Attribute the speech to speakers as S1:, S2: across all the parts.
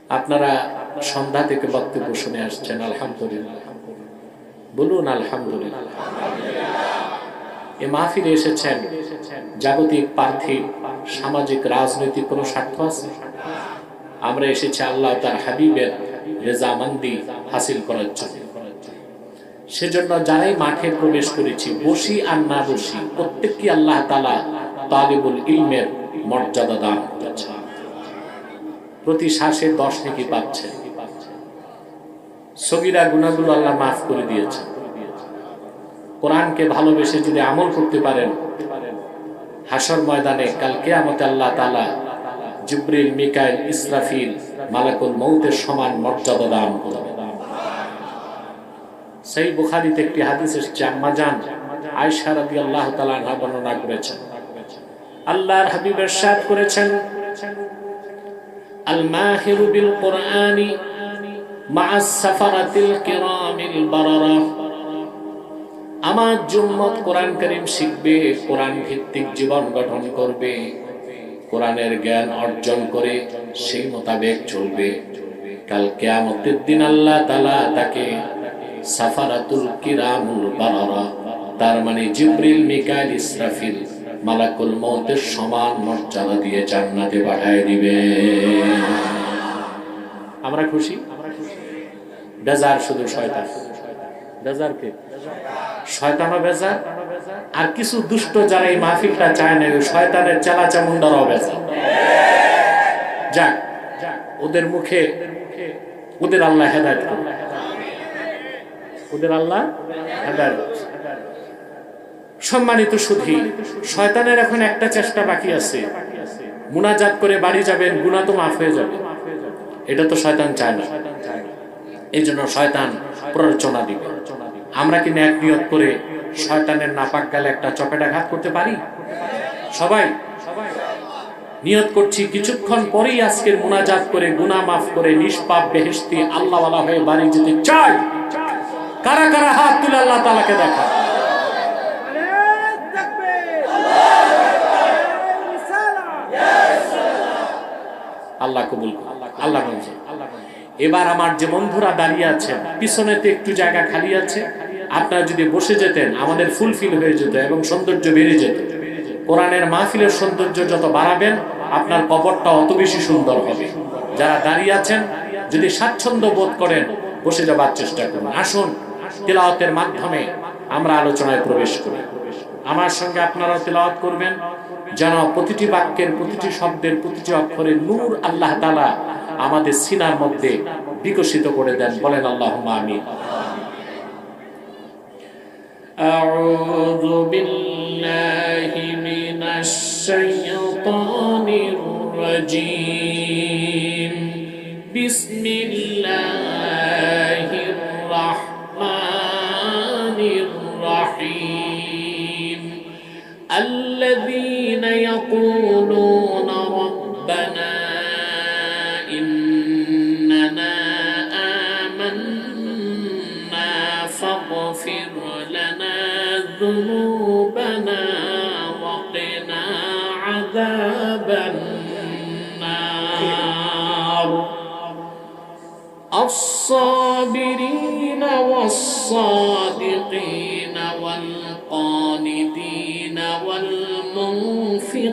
S1: আপনারা সন্ধ্যা থেকে বক্তব্য শুনে আসছেন, আলহামদুলিল্লাহ। বলুন আলহামদুলিল্লাহ। এই মাহফিলে এসেছেন জাগতিক, পার্থিব, সামাজিক, রাজনৈতিক কোনো স্বার্থ আছে? আমরা এসেছি আল্লাহ তার হাবিবের রেজামন্দি হাসিল করার জন্য। সেজন্য যারাই মাঠে প্রবেশ করেছি, বসি আর না বসি, প্রত্যেককে আল্লাহ তাআলা তালিবুল ইলমের মর্যাদা দান করেছেন। প্রতি শ্বাসে 10 নেকি পাচ্ছে। সগীরা গুনাহগুলো আল্লাহ মাফ করে দিয়েছেন। কোরআনকে ভালোবেসে যদি আমল করতে পারেন, হাসর ময়দানে কাল কিয়ামতে আল্লাহ তাআলা জিবরিল, মিকাইল, ইসরাফিল, মালাকুল মউতের সমান মর্যাদা দান করবেন। সহিহ বুখারীতে একটি হাদিস এসেছে, আম্মা জান আয়েশা রাদিয়াল্লাহু তাআলা আনহা বর্ণনা করেছেন, আল্লাহর হাবিব ইরশাদ করেছেন, আল মাহিরু বিল কুরআনি মা'আস সাফারাতিল কিরামিল বারারা। আমার উম্মত কোরআন কারীম শিখবে, কোরআন ভিত্তিক জীবন গঠন করবে, কোরআনের জ্ঞান অর্জন করে সেই মোতাবেক চলবে। কাল কিয়ামতের দিন আল্লাহ তাআলা তাকে সাফারাতুল কিরামুল বারারা, তার মানে জিবরিল, মিকাইল, ইসরাফিল, মালাকুল মউতের সমান মর্যাদা দিয়ে জান্নাতে পাঠিয়ে দিবে। আমরা খুশি? বেজার শুধু শয়তান। বেজার কে? শয়তানও বেজার, আর কিছু দুষ্ট যারা এই মাহফিলটা চায় না, ওই শয়তানের চেলা চামুন্ডারাও বেজার। যাক, ওদের মুখে ওদের আল্লাহ হেদায়েত করুন, ওদের আল্লাহ হেদায়েত। সম্মানিত সুধী, শয়তানের এখন একটা চেষ্টা বাকি আছে, মুনাজাত করে বাড়ি যাবেন, গুনাহ তো মাফ হয়ে যাবে। এটা তো শয়তান চায় না, এই জন্য শয়তান প্ররোচনা দিবে। আমরা কি নেক নিয়ত করে শয়তানের নাপাক গালে একটা চপেটাঘাত করতে পারি? সবাই নিয়ত করছি কিছুক্ষণ পরেই আজকের মুনাজাত করে গুনাহ মাফ করে নিষ্পাপ বেহেশতি আল্লাহওয়ালা হয়ে বাড়ি যেতে চাই। কারা কারা হাত তুলে আল্লাহ তাআলাকে দেখা? আল্লাহ কবুল করুন। আল্লাহ মঞ্জুর। এবার আমার যে বন্ধুরা দাঁড়িয়ে আছেন, পিছনেতে একটু জায়গা খালি আছে, আপনারা যদি বসে যেতেন আমাদের ফুলফিল হয়ে যেত এবং সৌন্দর্য বেড়ে যেত। কোরআনের মাহফিলের সৌন্দর্য যত বাড়াবেন, আপনার কবরটা অত বেশি সুন্দর হবে। যারা দাঁড়িয়ে আছেন যদি স্বাচ্ছন্দ্য বোধ করেন, বসে যাবার চেষ্টা করুন। আসুন তিলাওয়াতের মাধ্যমে আমরা আলোচনায় প্রবেশ করি। আমার সঙ্গে আপনারাও তিলাওয়াত করবেন, যেন প্রতিটি বাক্যের, প্রতিটি শব্দের, প্রতিটি অক্ষরের নূর আল্লাহ তাআলা আমাদের সিনার মধ্যে বিকশিত করে দেন। বলেন আল্লাহুম্মা আমিন। আউযু বিল্লাহি মিনাশ শাইতানির রাজীম। বিসমিল্লাহির রাহমানির রাহিম। الذين يقولون ربنا إننا آمنا فاغفر لنا ذنوبنا وقنا عذاب النار الصابرين والصادقين والقانتين والمنفقين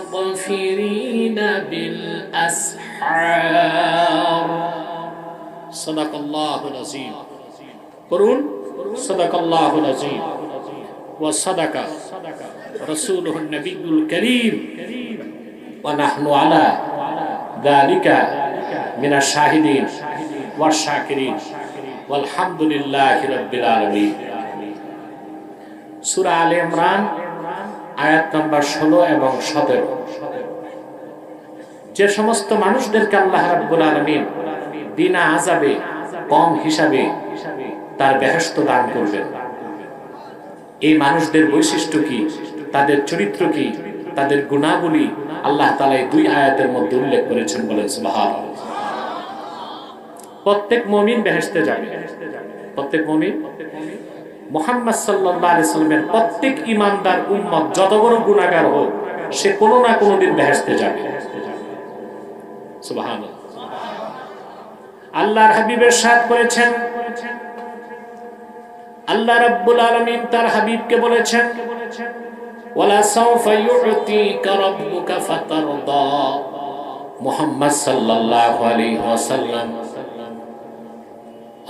S1: والمستغفرين بالأسحار صدق الله العظيم قرون صدق الله العظيم وصدق رسوله النبي الكريم ونحن على ذلك من الشاهدين والشاكرين والحمد لله رب العالمين। সূরা আলে ইমরান আয়াত নম্বর 16 এবং 17। যে সমস্ত মানুষদেরকে আল্লাহ রাব্বুল আলামিন বিনা আযাবে, কম হিসাবে তার বেহেশত দান করবেন, এই মানুষদের বৈশিষ্ট্য কি, তাদের চরিত্র কি, তাদের গুণাবলী আল্লাহ তাআলা এই 2 আয়াতের মধ্যে উল্লেখ করেছেন। বলেন সুবহানাল্লাহ। প্রত্যেক মুমিন বেহেশতে যাবে, প্রত্যেক মুমিন। মুহাম্মদ সাল্লাল্লাহু আলাইহি ওয়াসাল্লামের প্রত্যেক ঈমানদার উম্মত যত বড় গুনাহগার হোক, সে কোনো না কোনো দিন বেহেশতে যাবে। সুবহানাল্লাহ। আল্লাহর হাবিব ইরশাদ করেছেন, আল্লাহ রাব্বুল আলামিন তার হাবিবকে বলেছেন, ওয়ালা সাওফা ইউতিকা রাব্বুকা ফাতারদা। মুহাম্মদ সাল্লাল্লাহু আলাইহি ওয়াসাল্লাম,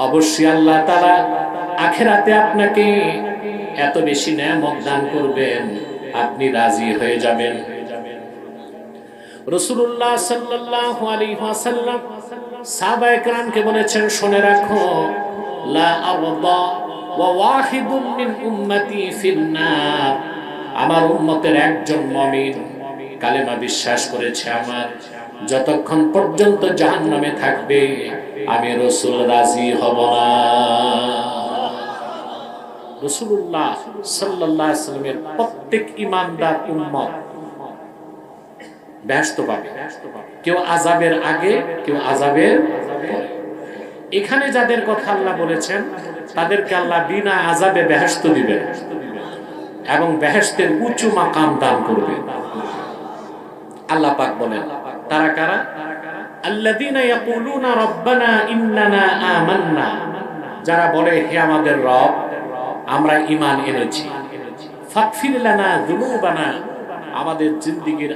S1: অবশ্যই আল্লাহ তাআলা আখিরাতে আপনাকে এত বেশি নেয়ামত দান করবেন, আপনি রাজি হয়ে যাবেন। রাসূলুল্লাহ সাল্লাল্লাহু আলাইহি ওয়াসাল্লাম সাহাবায়ে কেরামকে বলেছেন, শুনে রাখো, লা আরদা ওয়া ওয়াহিদুম মিন উম্মতি ফিন্নার। আমার উম্মতের একজন মুমিন কালেমা বিশ্বাস করেছে আমার, যতক্ষণ পর্যন্ত জাহান্নামে থাকবে আমি রাসূল রাজি হব না। রাসূলুল্লাহ সাল্লাল্লাহু আলাইহি ওয়াসাল্লামের প্রত্যেক ঈমানদার উম্মত বেহেশত পাবে, কেউ আযাবের আগে, কেউ আযাবের পরে। এখানে যাদের কথা আল্লাহ বলেছেন তাদেরকে আল্লাহ বিনা আযাবে বেহেশত দিবেন এবং বেহেশতের উঁচু মাকাম দান করবেন। আল্লাহ পাক বলেন, তারা কারা? আল্লাযীনা ইয়াকুলুনা রাব্বানা ইন্নানা আমান্না, যারা বলে হে আমাদের রব, আমরা ঈমান এনেছি। ফাগফির লানা যুনুবানা, আমাদের জিন্দেগীর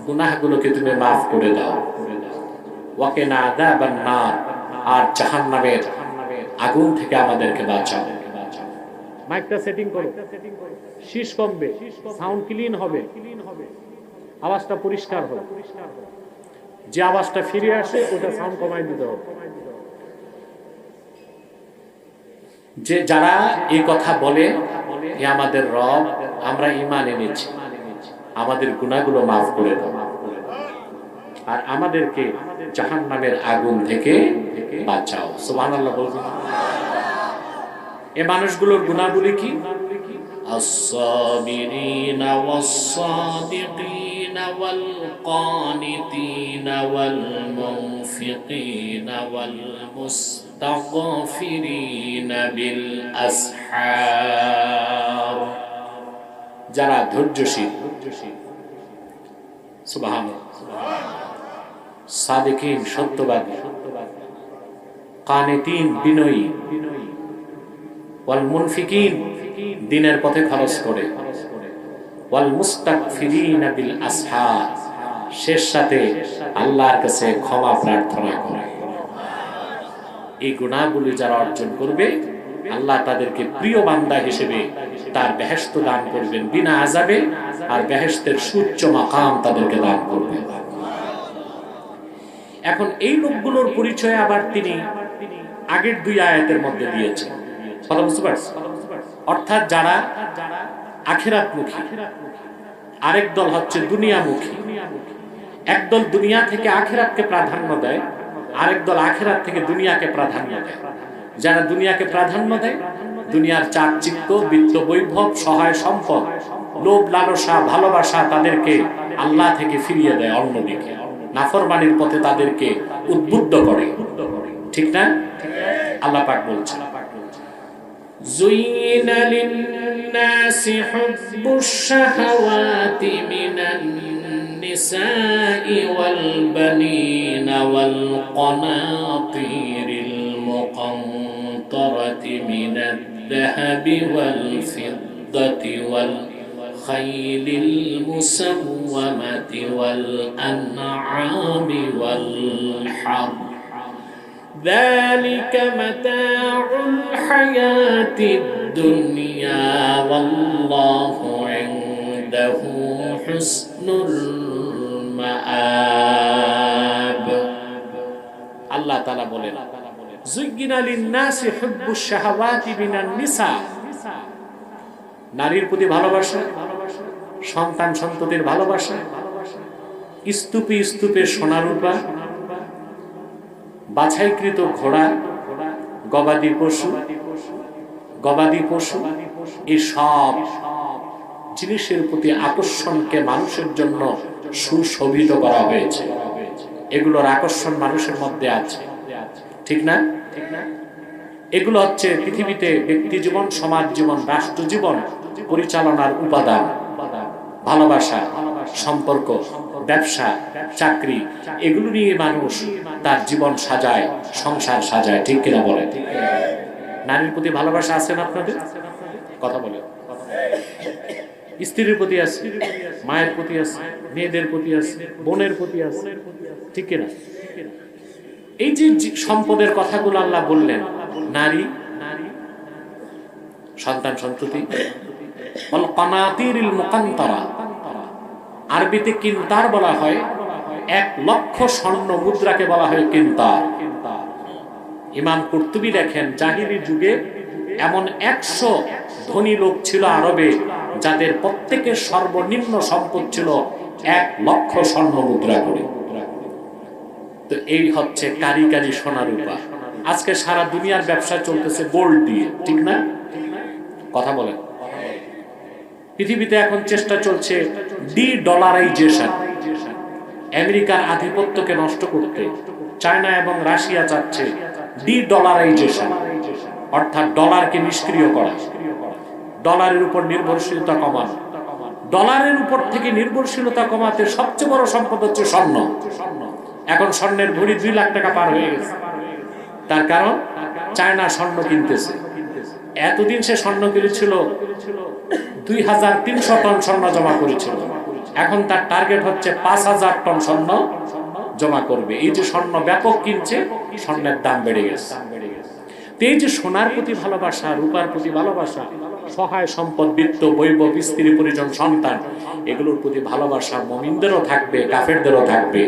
S1: গুনাহগুলোকে তুমি মাফ করে দাও। ওয়া কিনা আযাবান নার, আর জাহান্নামের আগুন থেকে আমাদেরকে বাঁচাও। মাইকটা সেটিং করো, শীষ কমবে, সাউন্ড ক্লিন হবে, আওয়াজটা পরিষ্কার হবে। যে আওয়াজটা ফিরে আসে ওটা সাউন্ড কমাই দিতে হবে। যে যারা এই কথা বলে, হে আমাদের রব, আমরা ঈমান এনেছি, আমাদের গুনাহগুলো মাফ করে দাও আর আমাদেরকে জাহান্নামের আগুন থেকে বাঁচাও। সুবহানাল্লাহ বলবেন। এই মানুষগুলোর গুনাহগুলি কি? আস-সাবিরিনা ওয়াস-সাদিকিনা ওয়াল কানিতিনা ওয়াল মুনফিকিনা ওয়াল মুস্তাগফিরিনা বিল আসহার, যারা ধৈর্যশীল, সুবহানাল্লাহ, সাদিকিন সত্যবাদী, কানিতিন বিনয়ী, ওয়াল মুনফিকিন দিনের পথে খরচ করে, ওয়াল মুস্তাগফিরিনা বিল আসহার শেষ সাথে আল্লাহর কাছে ক্ষমা প্রার্থনা করে। এই গুনাহগুলি যারা অর্জন করবে, আল্লাহ তাদেরকে প্রিয় বান্দা হিসেবে তার বেহেশত দান করবেন বিনা আযাবে, আর বেহেশতের সুউচ্চ মাকাম তাদেরকে দান করবেন। এখন এই লোকগুলোর পরিচয় আবার তিনি আগের দুই আয়াতের মধ্যে দিয়েছেন। কথা বুঝতে পারছেন? অর্থাৎ যারা আখিরাতমুখী, আরেক দল হচ্ছে দুনিয়ামুখী। একদল দুনিয়া থেকে আখিরাতকে প্রাধান্য দেয়, আরেক দল আখিরাত থেকে দুনিয়াকে প্রাধান্য দেয়। যারা দুনিয়াকে প্রাধান্য দেয়, দুনিয়ার চাকচিক্য, বিত্ত বৈভব, সহায় সম্পদ, লোভ লালসা, ভালোবাসা তাদেরকে আল্লাহ থেকে ফিরিয়ে দেয়, অন্যদিকে নাফরমানির পথে তাদেরকে উদ্বুদ্ধ করে। ঠিক না? আল্লাহ পাক বলছেন, زين للناس حب الشهوات من النساء والبنين والقناطير المقنطرة من الذهب والفضة والخيل المسومة والأنعام والحرث ذلك متاع الحياة الدنيا والله عنده حسن المآب। আল্লাহ তাআলা বলেন, যুগিনা লিন-নাসি হুব্বুশ শাহাওয়াতি মিনান নিসা, নারীর প্রতি ভালোবাসা, সন্তান সন্ততির ভালোবাসা, স্তূপে স্তূপে সোনা রূপা, বাছাইকৃত ঘোড়া, গবাদি পশু, এই সব জিনিসের প্রতি আকর্ষণকে মানুষের জন্য সুশোভিত করা হয়েছে। এগুলোর আকর্ষণ মানুষের মধ্যে আছে, ঠিক না? এগুলো হচ্ছে পৃথিবীতে ব্যক্তি জীবন, সমাজ জীবন, রাষ্ট্র জীবন পরিচালনার উপাদান। ভালোবাসা, সম্পর্ক, ব্যবসা, চাকরি, এগুলো নিয়ে মানুষ তার জীবন সাজায়, সংসার সাজায়, ঠিক কিনা বলে? নারীর প্রতি ভালোবাসা আছে না আপনাদের? কথা বলে। স্ত্রীর প্রতি আছে, মায়ের প্রতি আছে, মেয়েদের প্রতি আছে, বোনের প্রতি আছে, ঠিক কিনা? এই যে সম্পদের কথাগুলো আল্লাহ বললেন, নারী, সন্তান সন্ততি, আরবিতে কিন্তার বলা হয়, 1,00,000 স্বর্ণ মুদ্রাকে বলা হয় কিন্তার। ইমাম কুরতুবী দেখেন, জাহিলি যুগে এমন 100 ধনী লোক ছিল আরবে, যাদের প্রত্যেকের সর্বনিম্ন সম্পদ ছিল 1,00,000 স্বর্ণ মুদ্রা করে। তো এই হচ্ছে কারিগরি সোনা রূপা। আজকে সারা দুনিয়ার ব্যবসা চলতেছে গোল্ড দিয়ে, ঠিক না? কথা বলেন। পৃথিবীতে এখন চেষ্টা চলছে ডি-ডলারাইজেশন, আমেরিকার আধিপত্যকে নষ্ট করতে চায়না এবং রাশিয়া চাচ্ছে ডি-ডলারাইজেশন, অর্থাৎ ডলারকে নিষ্ক্রিয় করা, ডলারের উপর নির্ভরশীলতা কমানো। ডলারের উপর থেকে নির্ভরশীলতা কমাতে সবচেয়ে বড় সম্পদ হচ্ছে স্বর্ণ। এখন স্বর্ণের ভরি 2 লাখ টাকা পার হয়ে গেছে। তার কারণ চায়না স্বর্ণ কিনতেছে। এতদিন সে স্বর্ণ কিনেছিল 2,300 টন স্বর্ণ জমা করেছিল, এখন তার টার্গেট হচ্ছে 5,000 টন স্বর্ণ জমা করবে। এই যে স্বর্ণ ব্যাপক কিনছে, স্বর্ণের দাম বেড়ে গেছে। এই যে সোনার প্রতি ভালোবাসা, রূপার প্রতি ভালোবাসা, সহায় সম্পদ, বিত্ত, বৈভব, স্ত্রী, পরিজন, সন্তান, এগুলোর প্রতি ভালোবাসা মুমিনদেরও থাকবে, কাফেরদেরও থাকবে।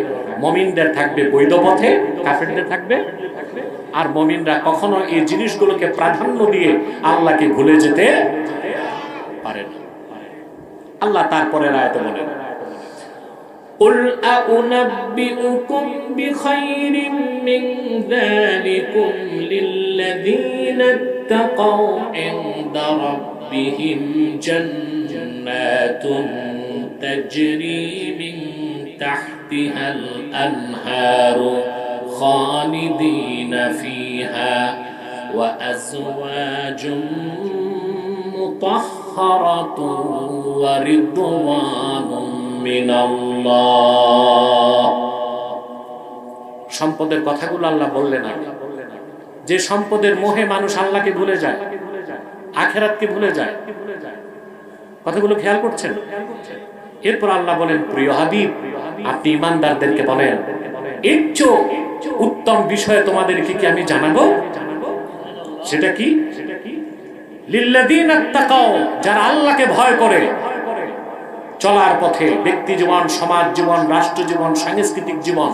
S1: মুমিনদের থাকবে বৈধ পথে, কাফেরদের থাকবে। আর মুমিনরা কখনো এই জিনিসগুলোকে প্রাধান্য দিয়ে আল্লাহকে ভুলে যেতে পারে না। আল্লাহ তারপরে আয়াতে বলেন, قُلْ أَأُنَبِّئُكُمْ بِخَيْرٍ مِّن ذَلِكُمْ لِلَّذِينَ اتَّقَوْا عِندَ رَبِّهِمْ جَنَّاتٌ تَجْرِي مِن تَحْتِهَا الْأَنْهَارُ خَالِدِينَ فِيهَا وَأَزْوَاجٌ مُطَهَّرَةٌ وَرِضْوَانٌ মিনাল্লাহ। সম্পদের কথাগুলো আল্লাহ বললেন আগে, যে সম্পদের মোহে মানুষ আল্লাহকে ভুলে যায়, আখিরাতকে ভুলে যায়। কথাগুলো খেয়াল করছেন? এরপর আল্লাহ বলেন, প্রিয় হাবিব, আপনি ঈমানদারদেরকে বলেন, এর চেয়ে উত্তম বিষয় তোমাদেরকে কি আমি জানাবো? সেটা কি? লিল্লাযীনা তাকাও, যারা আল্লাহকে ভয় করে চলার পথে, ব্যক্তি জীবন, সমাজ জীবন, রাষ্ট্র জীবন, সাংস্কৃতিক জীবন,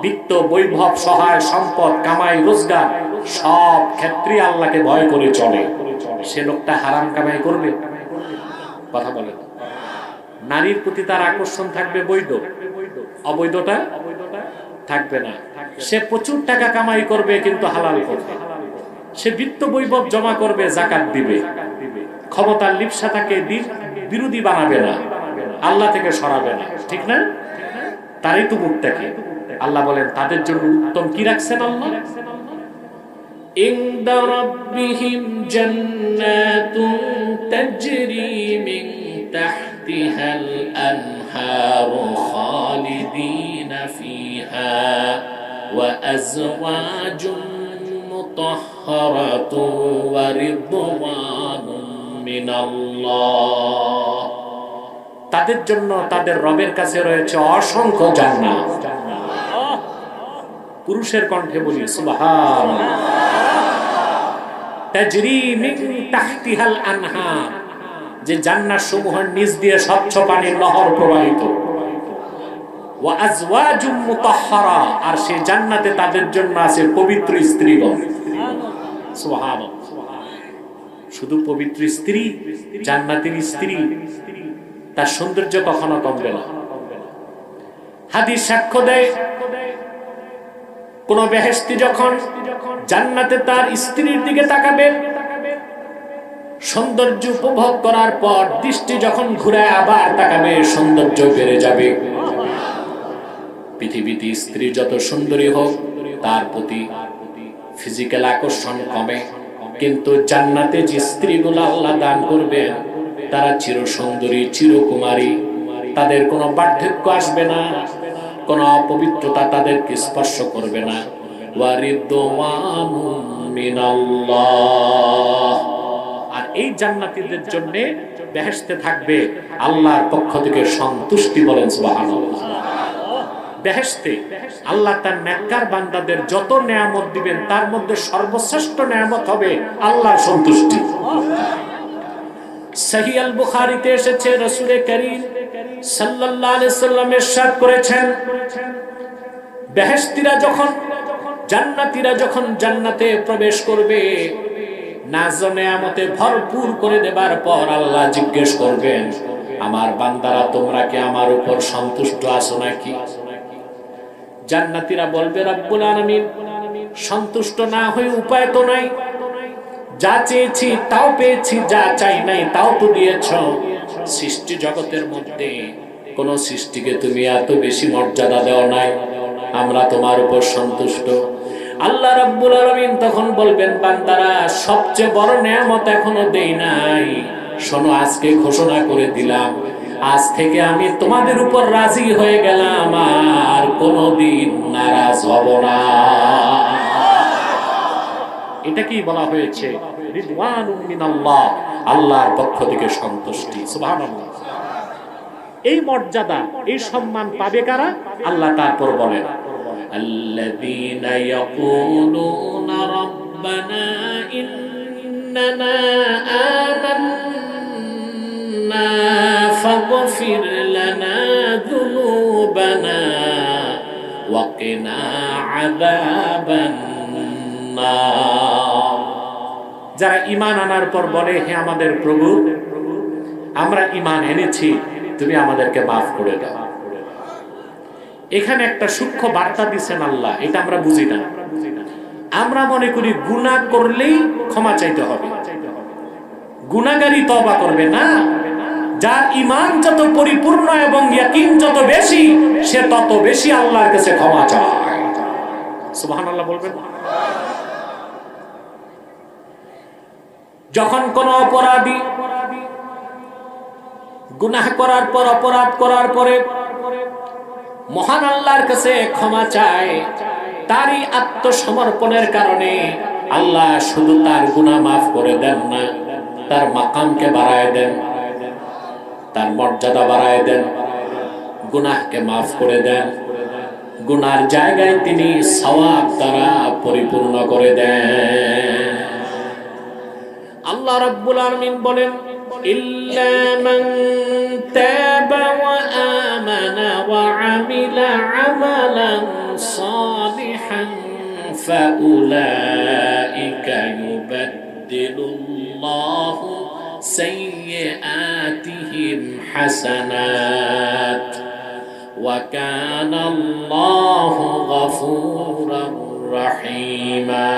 S1: বিত্ত, বৈভব, সহায় সম্পদ, কামাই, রোজগার, সব ক্ষেত্রে আল্লাহকে ভয় করে চলে, সে লোকটা হারাম কামাই করবে? কথা বলেন। নারীর প্রতি তার আকর্ষণ থাকবে বৈধ, অবৈধটা থাকবে না। সে প্রচুর টাকা কামাই করবে কিন্তু হালাল পথে। সে বিত্ত বৈভব জমা করবে, যাকাত দিবে। ক্ষমতার লিপ্সা তাকে বিরোধী বানাবে না, আল্লাহ থেকে সরাবে না, ঠিক না? তারই তো মুত্তাকি। আল্লাহ বলেন, তাদের জন্য উত্তম কি রাখছেন আল্লাহ? ইনদা রাব্বিহিম জান্নাতুন তাজরি মিন তাহতিহাল আনহারু খালিদিনা ফিহা ওয়া আজওয়াজুন মুতাহহারাতুন ওয়া রিদওয়ানুম মিনাল্লাহ। তাদের জন্য তাদের রবের কাছে রয়েছে অসংখ্য জান্নাত। পুরুষের কণ্ঠে বলি সুবহানাল্লাহ। তাজরি মিন তাহতিহাল আনহার, যে জান্নাত সমূহের নিচ দিয়ে স্বচ্ছ পানির নহর প্রবাহিত। ওয়া আজওয়াজুম মুতাহহারা, আর সেই জান্নাতে তাদের জন্য আছে পবিত্র স্ত্রীগণ। সুবহানাল্লাহ। শুধু পবিত্র স্ত্রী, জান্নাতের স্ত্রী, তার সৌন্দর্য কখনো কমবে না। হাদিস সাক্ষ্য দেয়, কোন বেহেশতি যখন জান্নাতে তার স্ত্রীর দিকে তাকাবে, সৌন্দর্য উপভোগ করার পর দৃষ্টি যখন ঘুরায় আবার তাকাবে, সৌন্দর্য বেড়ে যাবে। পৃথিবীতে স্ত্রী যত সুন্দরী হোক, তার প্রতি ফিজিক্যাল আকর্ষণ কমে, কিন্তু জান্নাতে যে স্ত্রীগুলো আল্লাহ দান করবেন, তারা চির সুন্দরী, চিরকুমারী, তাদের কোনো বার্ধক্য আসবে না, কোনো অপবিত্রতা তাদেরকে স্পর্শ করবে না। ওয়ারিদওয়ানুম মিনাল্লাহ, আর এই জান্নাতীদের জন্য বেহেশতে থাকবে আল্লাহর পক্ষ থেকে সন্তুষ্টি। বলেন সুবহানাল্লাহ। বেহেশতে আল্লাহ তার নেককার বান্দাদের যত নেয়ামত দিবেন তার মধ্যে সর্বশ্রেষ্ঠ নেয়ামত হবে আল্লাহর সন্তুষ্টি। সহিহ আল বুখারীতে এসেছে, রাসূল করিম সাল্লাল্লাহু আলাইহি সাল্লাম ইরশাদ করেছেন, বেহেশতীরা যখন, জান্নাতীরা যখন জান্নাতে প্রবেশ করবে, নাজ নেয়ামতে ভরপুর করে দেবার পর আল্লাহ জিজ্ঞেস করবেন, আমার বান্দারা তোমরা কি আমার উপর সন্তুষ্ট আছো নাকি? জান্নাতীরা বলবে, রব্বুল আলামিন, সন্তুষ্ট না হয়ে উপায় তো নাই, যা চেয়েছি তাও পেয়েছি, যা চাই নাই তাও তো দিয়েছো। সৃষ্টি জগতের মধ্যে কোন সৃষ্টিকে তুমি এত বেশি মর্যাদা দেও নাই, আমরা তোমার উপর সন্তুষ্ট। আল্লাহ রাব্বুল আলামিন তখন বলবেন, বান্দারা, সবচেয়ে বড় নেয়ামত এখনো দেই নাই, শোনো, আজকে ঘোষণা করে দিলাম, আজ থেকে আমি তোমাদের উপর রাজি হয়ে গেলাম, আর কোনদিন নারাজ হব না। এটা কি বলা হয়েছে? রিদওয়ানুম মিনাল্লাহ, আল্লাহর পক্ষ থেকে সন্তুষ্টি। সুবহানাল্লাহ। এই মর্যাদা, এই সম্মান পাবে কারা? আল্লাহ তারপর বলেন, আল্লাযীনা ইয়াকুলুনা রাব্বানা ইন্নানা আমান্না ফাগফির লানা যুনুবানা ওয়া কিনা আযাবান নার। যারা ঈমান আনার পর বলে, হে আমাদের প্রভু, আমরা ঈমান এনেছি, তুমি আমাদেরকে মাফ করে দাও। এখানে একটা সূক্ষ্ম বার্তা দিচ্ছেন আল্লাহ, এটা আমরা বুঝি না। আমরা মনে করি গুনাহ করলেই ক্ষমা চাইতে হবে, গুনাহগারী তওবা করবে না। যার ঈমান যত পরিপূর্ণ এবং ইয়াকিন যত বেশি, সে তত বেশি আল্লাহর কাছে ক্ষমা চায়। সুবহানাল্লাহ বলবেন। যখন কোন অপরাধী গুনাহ করার পর, অপরাধ করার পরে মহান আল্লাহর কাছে ক্ষমা চায়, তারই আত্মসমর্পণের কারণে আল্লাহ শুধু তার গুনাহ মাফ করে দেন না, তার মাকামকে বাড়ায় দেন, তার মর্যাদা বাড়ায় দেন, গুনাহকে মাফ করে দেন, গুনার জায়গায় তিনি সওয়াব দ্বারা পরিপূর্ণ করে দেন। আল্লাহ রাব্বুল আলামিন বলেন, ইল্লা মান তাবা ওয়া আমানা ওয়া আমিলা আমালান সালিহান ফাউলাইকা ইউবাদদিলুল্লাহু সাইয়্যাতিহিম হাসানাত ওয়া কানাল্লাহু গফুরার রাহিমা।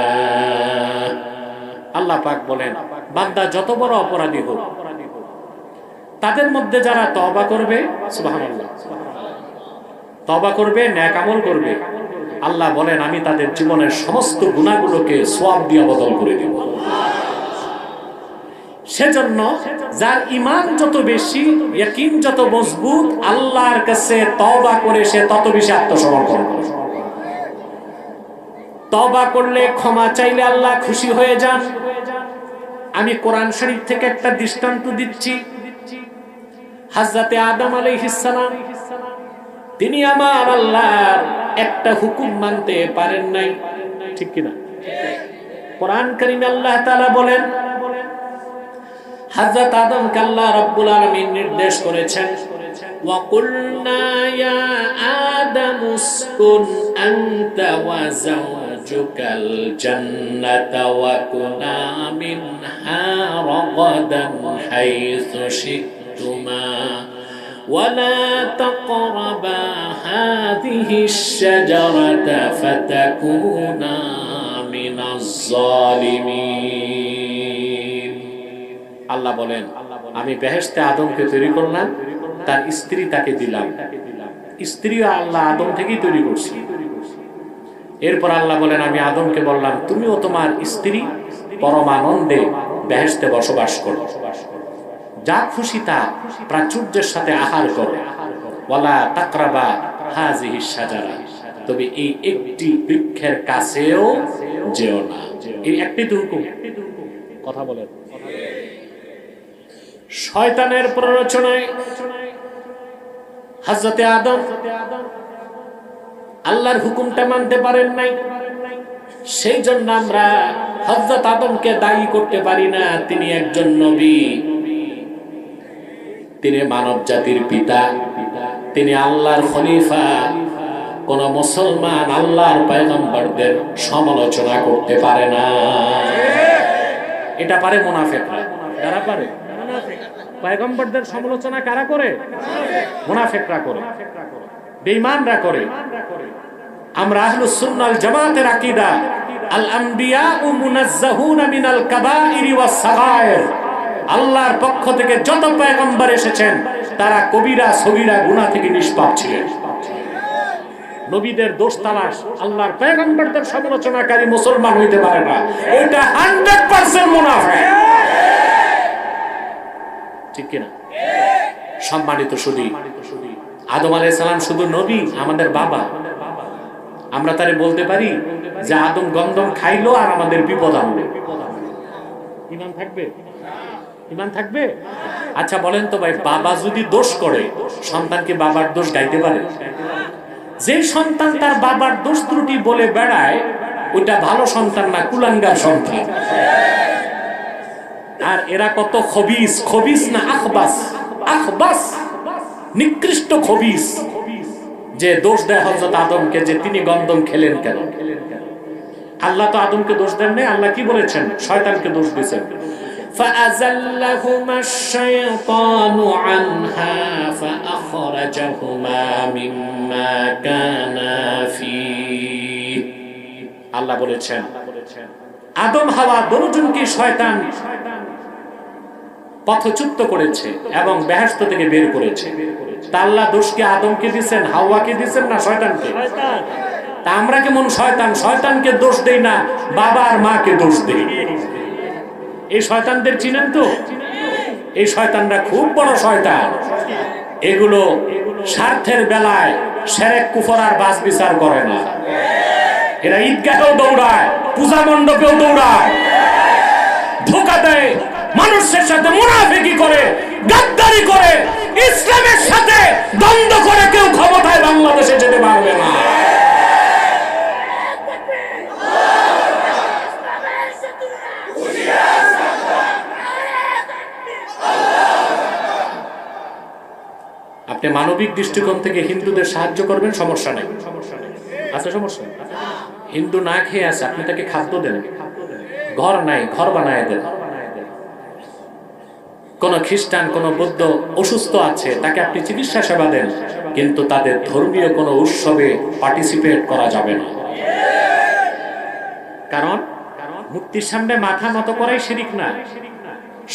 S1: আল্লাহ পাক বলেন, বান্দা যত বড় অপরাধী হোক, তাদের মধ্যে যারা তওবা করবে, সুবহানাল্লাহ, তওবা করবে, নেক আমল করবে, আল্লাহ বলেন আমি তাদের জীবনের সমস্ত গুনাহগুলোকে সওয়াব দিয়ে বদল করে দেব। সেজন্য যার ঈমান যত বেশি, ইয়াকিন যত মজবুত, আল্লাহর কাছে তওবা করে সে তত বেশি আত্মসমর্পণ করে। তওবা করলে, ক্ষমা চাইলে আল্লাহ খুশি হয়ে যান। আমি কোরআন শরীফ থেকে একটা দৃষ্টান্ত দিচ্ছি। হযরতে আদম আলাইহিস সালাম, তিনি আমার আল্লাহর একটা হুকুম মানতে পারেন নাই, ঠিক কি না? কোরআন কারীমে আল্লাহ তাআলা বলেন, হযরত আদমকে আল্লাহ রাব্বুল আলামিন নির্দেশ করেছেন, ওয়া কুলনা ইয়া আদম উসকুন আনতা ওয়া যাওজুকাল জান্নাতা ওয়া কুলা মিনহা রাগাদান হাইসু শি'তুমা ওয়া লা তাকরাবা হাযিহিশ শাজারাতা ফাতাকুনা মিনাজ জালিমিন। আল্লাহ বলেন, আমি বেহেশতে আদমকে তৈরি করলাম, তার স্ত্রী তাকে দিলাম। স্ত্রীও আল্লাহ আদম থেকেই তৈরি করছি। এরপর আল্লাহ বলেন, আমি আদমকে বললাম, তুমিও তোমার স্ত্রী পরমানন্দে বেহেশতে বসবাস করো, যা খুশি তা প্রাচুর্যের সাথে আহার করো, ওয়ালা তাকরাবা হাযিহিশ শাজারা, তবে এই একটি বৃক্ষের কাছেও যেও না। এই একটি তো হুকুম। কথা বলেন। শয়তানের প্ররোচনায় হযরতে আদম আল্লাহর হুকুমটা মানতে পারেন নাই, সেই জন্য আমরা হযরত আদমকে দায়ী করতে পারি না। তিনি একজন নবী, তিনি মানব জাতির পিতা, তিনি আল্লাহর খলিফা। কোন মুসলমান আল্লাহর পয়গম্বরদের সমালোচনা করতে পারে না। এটা পারে মুনাফিকরা। কারা পারে? পয়গম্বরদের সমালোচনা কারা করে? মুনাফিকরা করে, বেঈমানরা করে। আমরা আহলুস সুন্নাহ ওয়াল জামাতের আকীদা আল আমবিয়াউ মুনাজ্জাহুনা মিনাল কাবাইরি ওয়াস সাগায়ের, আল্লাহর পক্ষ থেকে যত পয়গম্বর এসেছেন তারা কবিরা সগীরা গুনাহ থেকে নিষ্পাপ ছিলেন। নবীদের দোষ তালাশ, আল্লাহর পয়গম্বরদের সমালোচনাকারী মুসলমান হইতে পারে না। ওইটা 100% মুনাফিক। ঠিক কি না? সম্মানিত সুধী, আদম আলাইহিস সালাম শুধু নবী, আমাদের বাবা। আমরা তারে বলতে পারি যে আদম গন্ধম খাইলো আর আমাদের বিপদ আনলো। ঈমান থাকবে? ঈমান থাকবে? আচ্ছা বলেন তো ভাই, বাবা যদি দোষ করে সন্তান কি বাবার দোষ গাইতে পারে? যে সন্তান তার বাবার দোষ ত্রুটি বলে বেড়ায় ওইটা ভালো সন্তান না, কুলাঙ্গার সন্তান। আর এরা কত খবিস, খবিস না আখবাস, আখবাস, নিকৃষ্ট খবিস, যে দোষ দেয় হযরত আদমকে যে তিনি গন্ধম খেলেন কেন। আল্লাহ তো আদমকে দোষ দেন নাই, আল্লাহ কি বলেছেন? শয়তানকে দোষ দিয়েছেন। فأزلهما الشيطان عنها فأخرجهما مما كانا فيه। আল্লাহ বলেছেন আদম হাওয়া দুজনকে শয়তান পথচ্যুত করেছে এবং বেহেশত থেকে বের করেছে। তা আল্লাহ দোষ কি আদমকে দিবেন, হাওয়াকে দিবেন না শয়তানকে? তা আমরা কেমন শয়তান, শয়তানকে দোষ দেই না, বাবা আর মাকে দোষ দেই। এই শয়তানদের চিনেন তো? এই শয়তানরা খুব বড় শয়তান। এগুলো স্বার্থের বেলায় শিরক কুফর আর বাস বিচার করে না। এরা ঈদগাহেও দৌড়ায়, পূজা মণ্ডপেও দৌড়ায়, ধোঁকা দেয়, মানুষের সাথে মুনাফিকি করে, গাদ্দারি করে, ইসলামের সাথে দ্বন্দ্ব করে কেউ ক্ষমতায় বাংলাদেশে যেতে পারবে না। আপনি মানবিক দৃষ্টিকোণ থেকে হিন্দুদের সাহায্য করবেন, সমস্যা নেই। আছে সমস্যা? হিন্দু না খেয়ে আছে, আপনি তাকে খাদ্য দেন, ঘর নাই ঘর বানায় দেন। কোন খ্রিস্টান কোন বৌদ্ধ অসুস্থ আছে, তাকে আপনি চিকিৎসা সেবা দেন, কিন্তু তাদের ধর্মীয় কোন উৎসবে পার্টিসিপেট করা যাবে না। কারণ মূর্তির সামনে মাথা নত করাই শিরক না,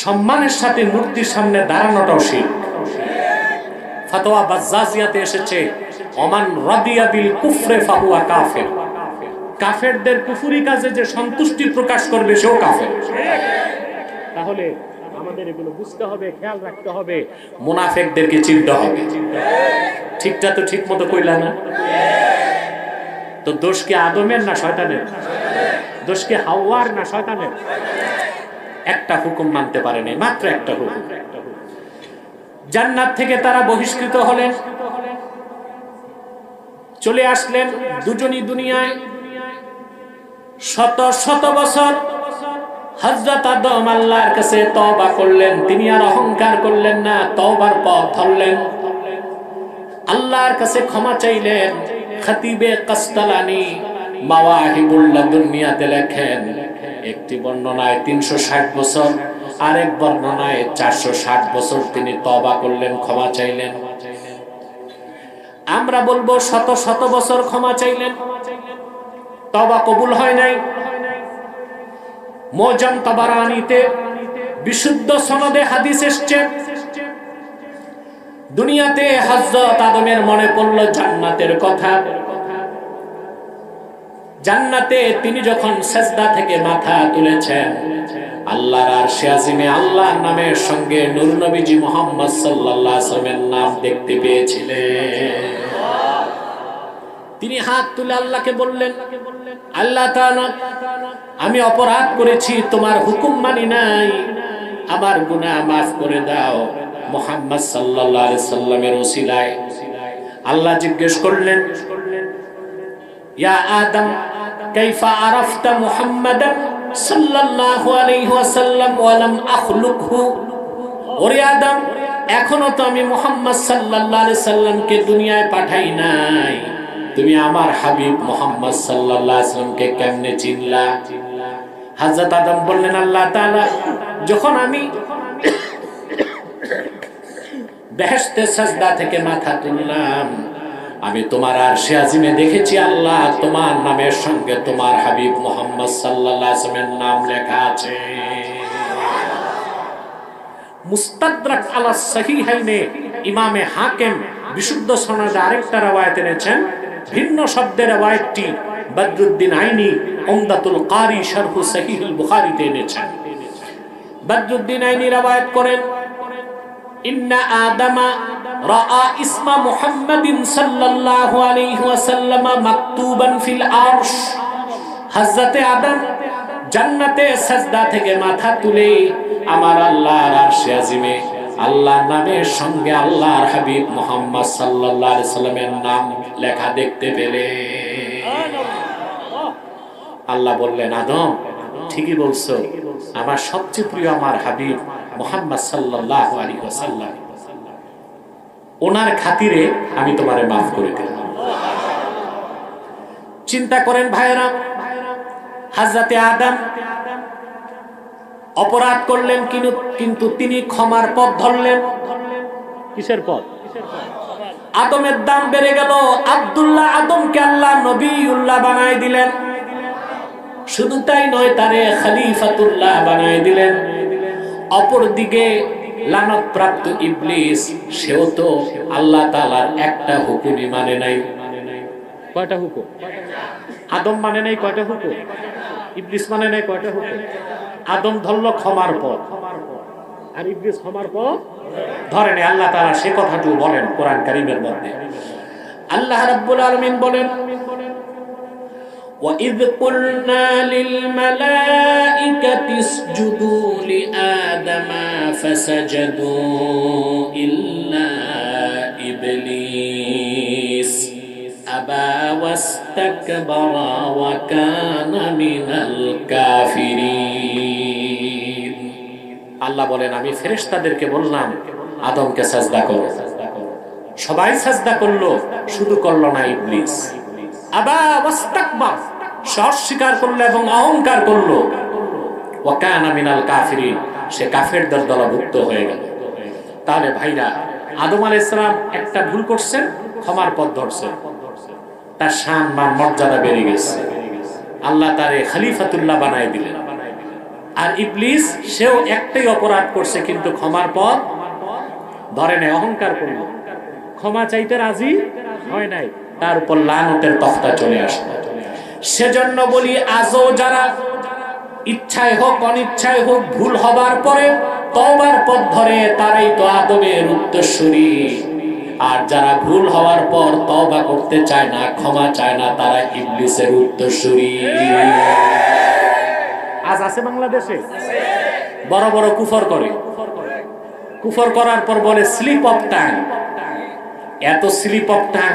S1: সম্মানের সাথে মূর্তির সামনে দাঁড়ানোটাও শিরক। ফতোয়া বাজ্জাজিয়াতে এসেছে ওমান রাদিয়া বিল কুফরে ফাহুয়া কাফির, কাফেরদের কুফরি কাজে যে সন্তুষ্টি প্রকাশ করবে সেও কাফের। তাহলে আমাদের এগুলো বুঝতে হবে, খেয়াল রাখতে হবে, মুনাফিকদেরকে চিনতে হবে। ঠিকটা তো ঠিক মতো কইলা না? তো দোষ কি আদমের না শয়তানের? দোষ কি হাওয়ার না শয়তানের? একটা হুকুম মানতে পারেনি, মাত্র একটা হুকুম। জান্নাত থেকে তারা বহিষ্কৃত হলেন, চলে আসলেন দুজনই দুনিয়ায়। শত শত বছর হযরত আদম আল্লাহর কাছে তওবা করলেন, তিনি আর অহংকার করলেন না, তওবার পথ ধরলেন, আল্লাহর কাছে ক্ষমা চাইলেন। খতিবে কাসতালানি মাওয়াহিবুল লাদুনিয়াতে লেখেন, একটি বর্ণনায় 360 বছর, আরেক বর্ণনায় 460 বছর তিনি তওবা করলেন, ক্ষমা চাইলেন। আমরা বলবো শত শত বছর ক্ষমা চাইলেন, তওবা কবুল হয় নাই। মুজাম তাবারানীতে বিশুদ্ধ সনদে হাদিস এসেছে, দুনিয়াতে হযরত আদমের মনে পড়ল জান্নাতের কথা। জান্নাতে তিনি যখন সিজদা থেকে মাথা তুলেছেন, আল্লাহর আরশে আজিমে আল্লাহর নামের সঙ্গে নূর নবীজি মুহাম্মদ সাল্লাল্লাহু আলাইহি ওয়াসাল্লামের নাম দেখতে পেয়েছিলেন। তিনি হাত তুলে আল্লাহকে বললেন, আল্লাহ তাআলা, আমি অপরাধ করেছি, তোমার হুকুম মানি নাই, আমার গুনাহ মাফ করে দাও। মুহাম্মদ সাল্লাল্লাহু আলাইহি সাল্লামের ওসিলায় আল্লাহ জিজ্ঞেস করলেন, ইয়া আদম কাইফা আরাফতা মুহাম্মাদান সাল্লাল্লাহু আলাইহি ওয়াসাল্লাম ওয়া লাম আখলুকহু। ওরে আদম, এখনো তো আমি মুহাম্মদ সাল্লাল্লাহু আলাইহি সাল্লামকে দুনিয়ায় পাঠাই নাই, তুমি আমার হাবিব মুহাম্মদ সাল্লাল্লাহু আলাইহি সাল্লামকে কেমনে চিনলা? হযরত আদম বললেন, আল্লাহ তাআলা, যখন আমি বেহেশতে সাজদা থেকে মাথা তুললাম, আমি তোমার আরশে আজিমে দেখেছি আল্লাহ তোমার নামের সঙ্গে তোমার হাবিব মুহাম্মদ সাল্লাল্লাহু আলাইহি ওয়াসাল্লামের নাম লেখা আছে। মুস্তাদরাক আলা সহিহাইনে ইমামে হাকিম বিশুদ্ধ সনদে আরেকটা রওয়ায়াত এনেছেন, ভিন্ন শব্দের রওয়ায়াতটি বদরুদ্দিন আইনি উমদাতুল কারি শরহ সহিহুল বুখারীতে এনেছেন। বদরুদ্দিন আইনি রওয়ায়াত করেন, ইন্না আদামা রাআ ইসমা মুহাম্মাদিন সাল্লাল্লাহু আলাইহি ওয়াসাল্লাম মাকতুবান ফিল আরশ। হযরতে আদম জান্নাতে সিজদা থেকে মাথা তুলে আমার আল্লাহর আরশে আজিমে আল্লাহর নামের সঙ্গে আল্লাহর হাবিব মুহাম্মদ সাল্লাল্লাহু আলাইহি সাল্লামের নাম লেখা দেখতে পেলেন। আল্লাহ বললেন, আদম, ঠিকই বলছো, আমার সবচেয়ে প্রিয় আমার হাবিব মুহাম্মদ সাল্লাল্লাহু আলাইহি ওয়াসাল্লাম, ওনার খাতিরে আমি তোমারে মাফ করে দিলাম। চিন্তা করেন ভাইরা, হযরতে আদম অপরাধ করলেন, কিন্তু তিনি ক্ষমার পথ ধরলেন। কিসের পথ? আদমের দাম বেড়ে গেল, আব্দুল্লাহ আদমকে আল্লাহ নবিউল্লাহ বানায় দিলেন। শুধু তাই নয়, তারে খলিফাতুল্লাহ বানায় দিলেন। অপরদিকে লানত প্রাপ্ত ইবলিস, সেও তো আল্লাহ তাআলার একটা হুকুমই মানে নাই। কয়টা হুকুম? আদম মানে নাই কয়টা হুকুম? ইবলিস মানে নাই কয়টা হুকুম? আদম ধরলো ক্ষমার পথ, আর ইবলিস ক্ষমার পথ ধরে নাই। আল্লাহ তাআলা সে কথাটিও বলেন কোরআন কারীমের মধ্যে। আল্লাহ রাব্বুল আলামিন বলেন, وَإِذْ قُلْنَا لِلْمَلَائِكَةِ اسْجُدُوا لِآدَمَ فَسَجَدُوا إِلَّا إِبْلِيسَ أَبَى وَاسْتَكْبَرَ وَكَانَ مِنَ الْكَافِرِينَ। আল্লাহ বলেন, আমি ফেরেশতাদেরকে বললাম আদমকে সাজদা করো, সবাই সাজদা করলো, শুধু করলো না ইবলিস। আবা ওয়াস্তাকবার, অস্বীকার করলো এবং অহংকার করলো। ওয়া কানা মিনাল কাফিরিন, সে কাফেরদের দলভুক্ত হয়ে গেল। তাহলে ভাইরা, আদম আলাইহিস সালাম একটা ভুল করছেন, ক্ষমার পথ ধরছেন, তার শান মান মর্যাদা বেড়ে গেছে, আল্লাহ তারে খলিফাতুল্লাহ বানায় দিলেন। আর ইবলিস, সেও একটাই অপরাধ করছে, কিন্তু ক্ষমার পথ ধরে নাই, অহংকার করলো, ক্ষমা চাইতে রাজি হয় নাই, তার উপর লানতের তখতা চলে আসলো। সেজন্য বলি, আজও যারা ইচ্ছায় হোক অনিচ্ছায় হোক ভুল হবার পরে তওবার পথ ধরে, তারাই তো আদমের উত্তরসূরি। আর যারা ভুল হওয়ার পর তওবা করতে চায় না, ক্ষমা চায় না, তারা ইবলিসের উত্তরসূরি। আজ আছে বাংলাদেশে বড় বড় কুফর করে, কুফর করার পর বলে স্লিপ অফ টাং। এত স্লিপ অফ টাং,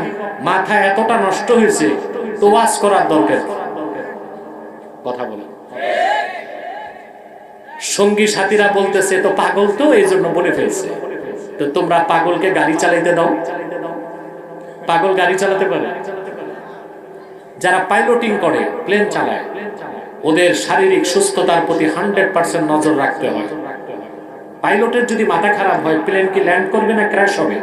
S1: মাথা এতটা নষ্ট হয়েছে, তো ওয়াজ করার দরকার। কথা বলে সঙ্গী সাথীরা বলতেছে তো পাগল, তো এই জন্য বলে ফেলছে। তো তোমরা পাগলকে গাড়ি চালাইতে দাও, পাগল গাড়ি চালাতে পারে? যারা পাইলটিং করে, প্লেন চালায়, ওদের শারীরিক সুস্থতার প্রতি 100% নজর রাখতে হয়। পাইলটের যদি মাথা খারাপ হয়, প্লেন কি ল্যান্ড করবে না ক্র্যাশ হবে?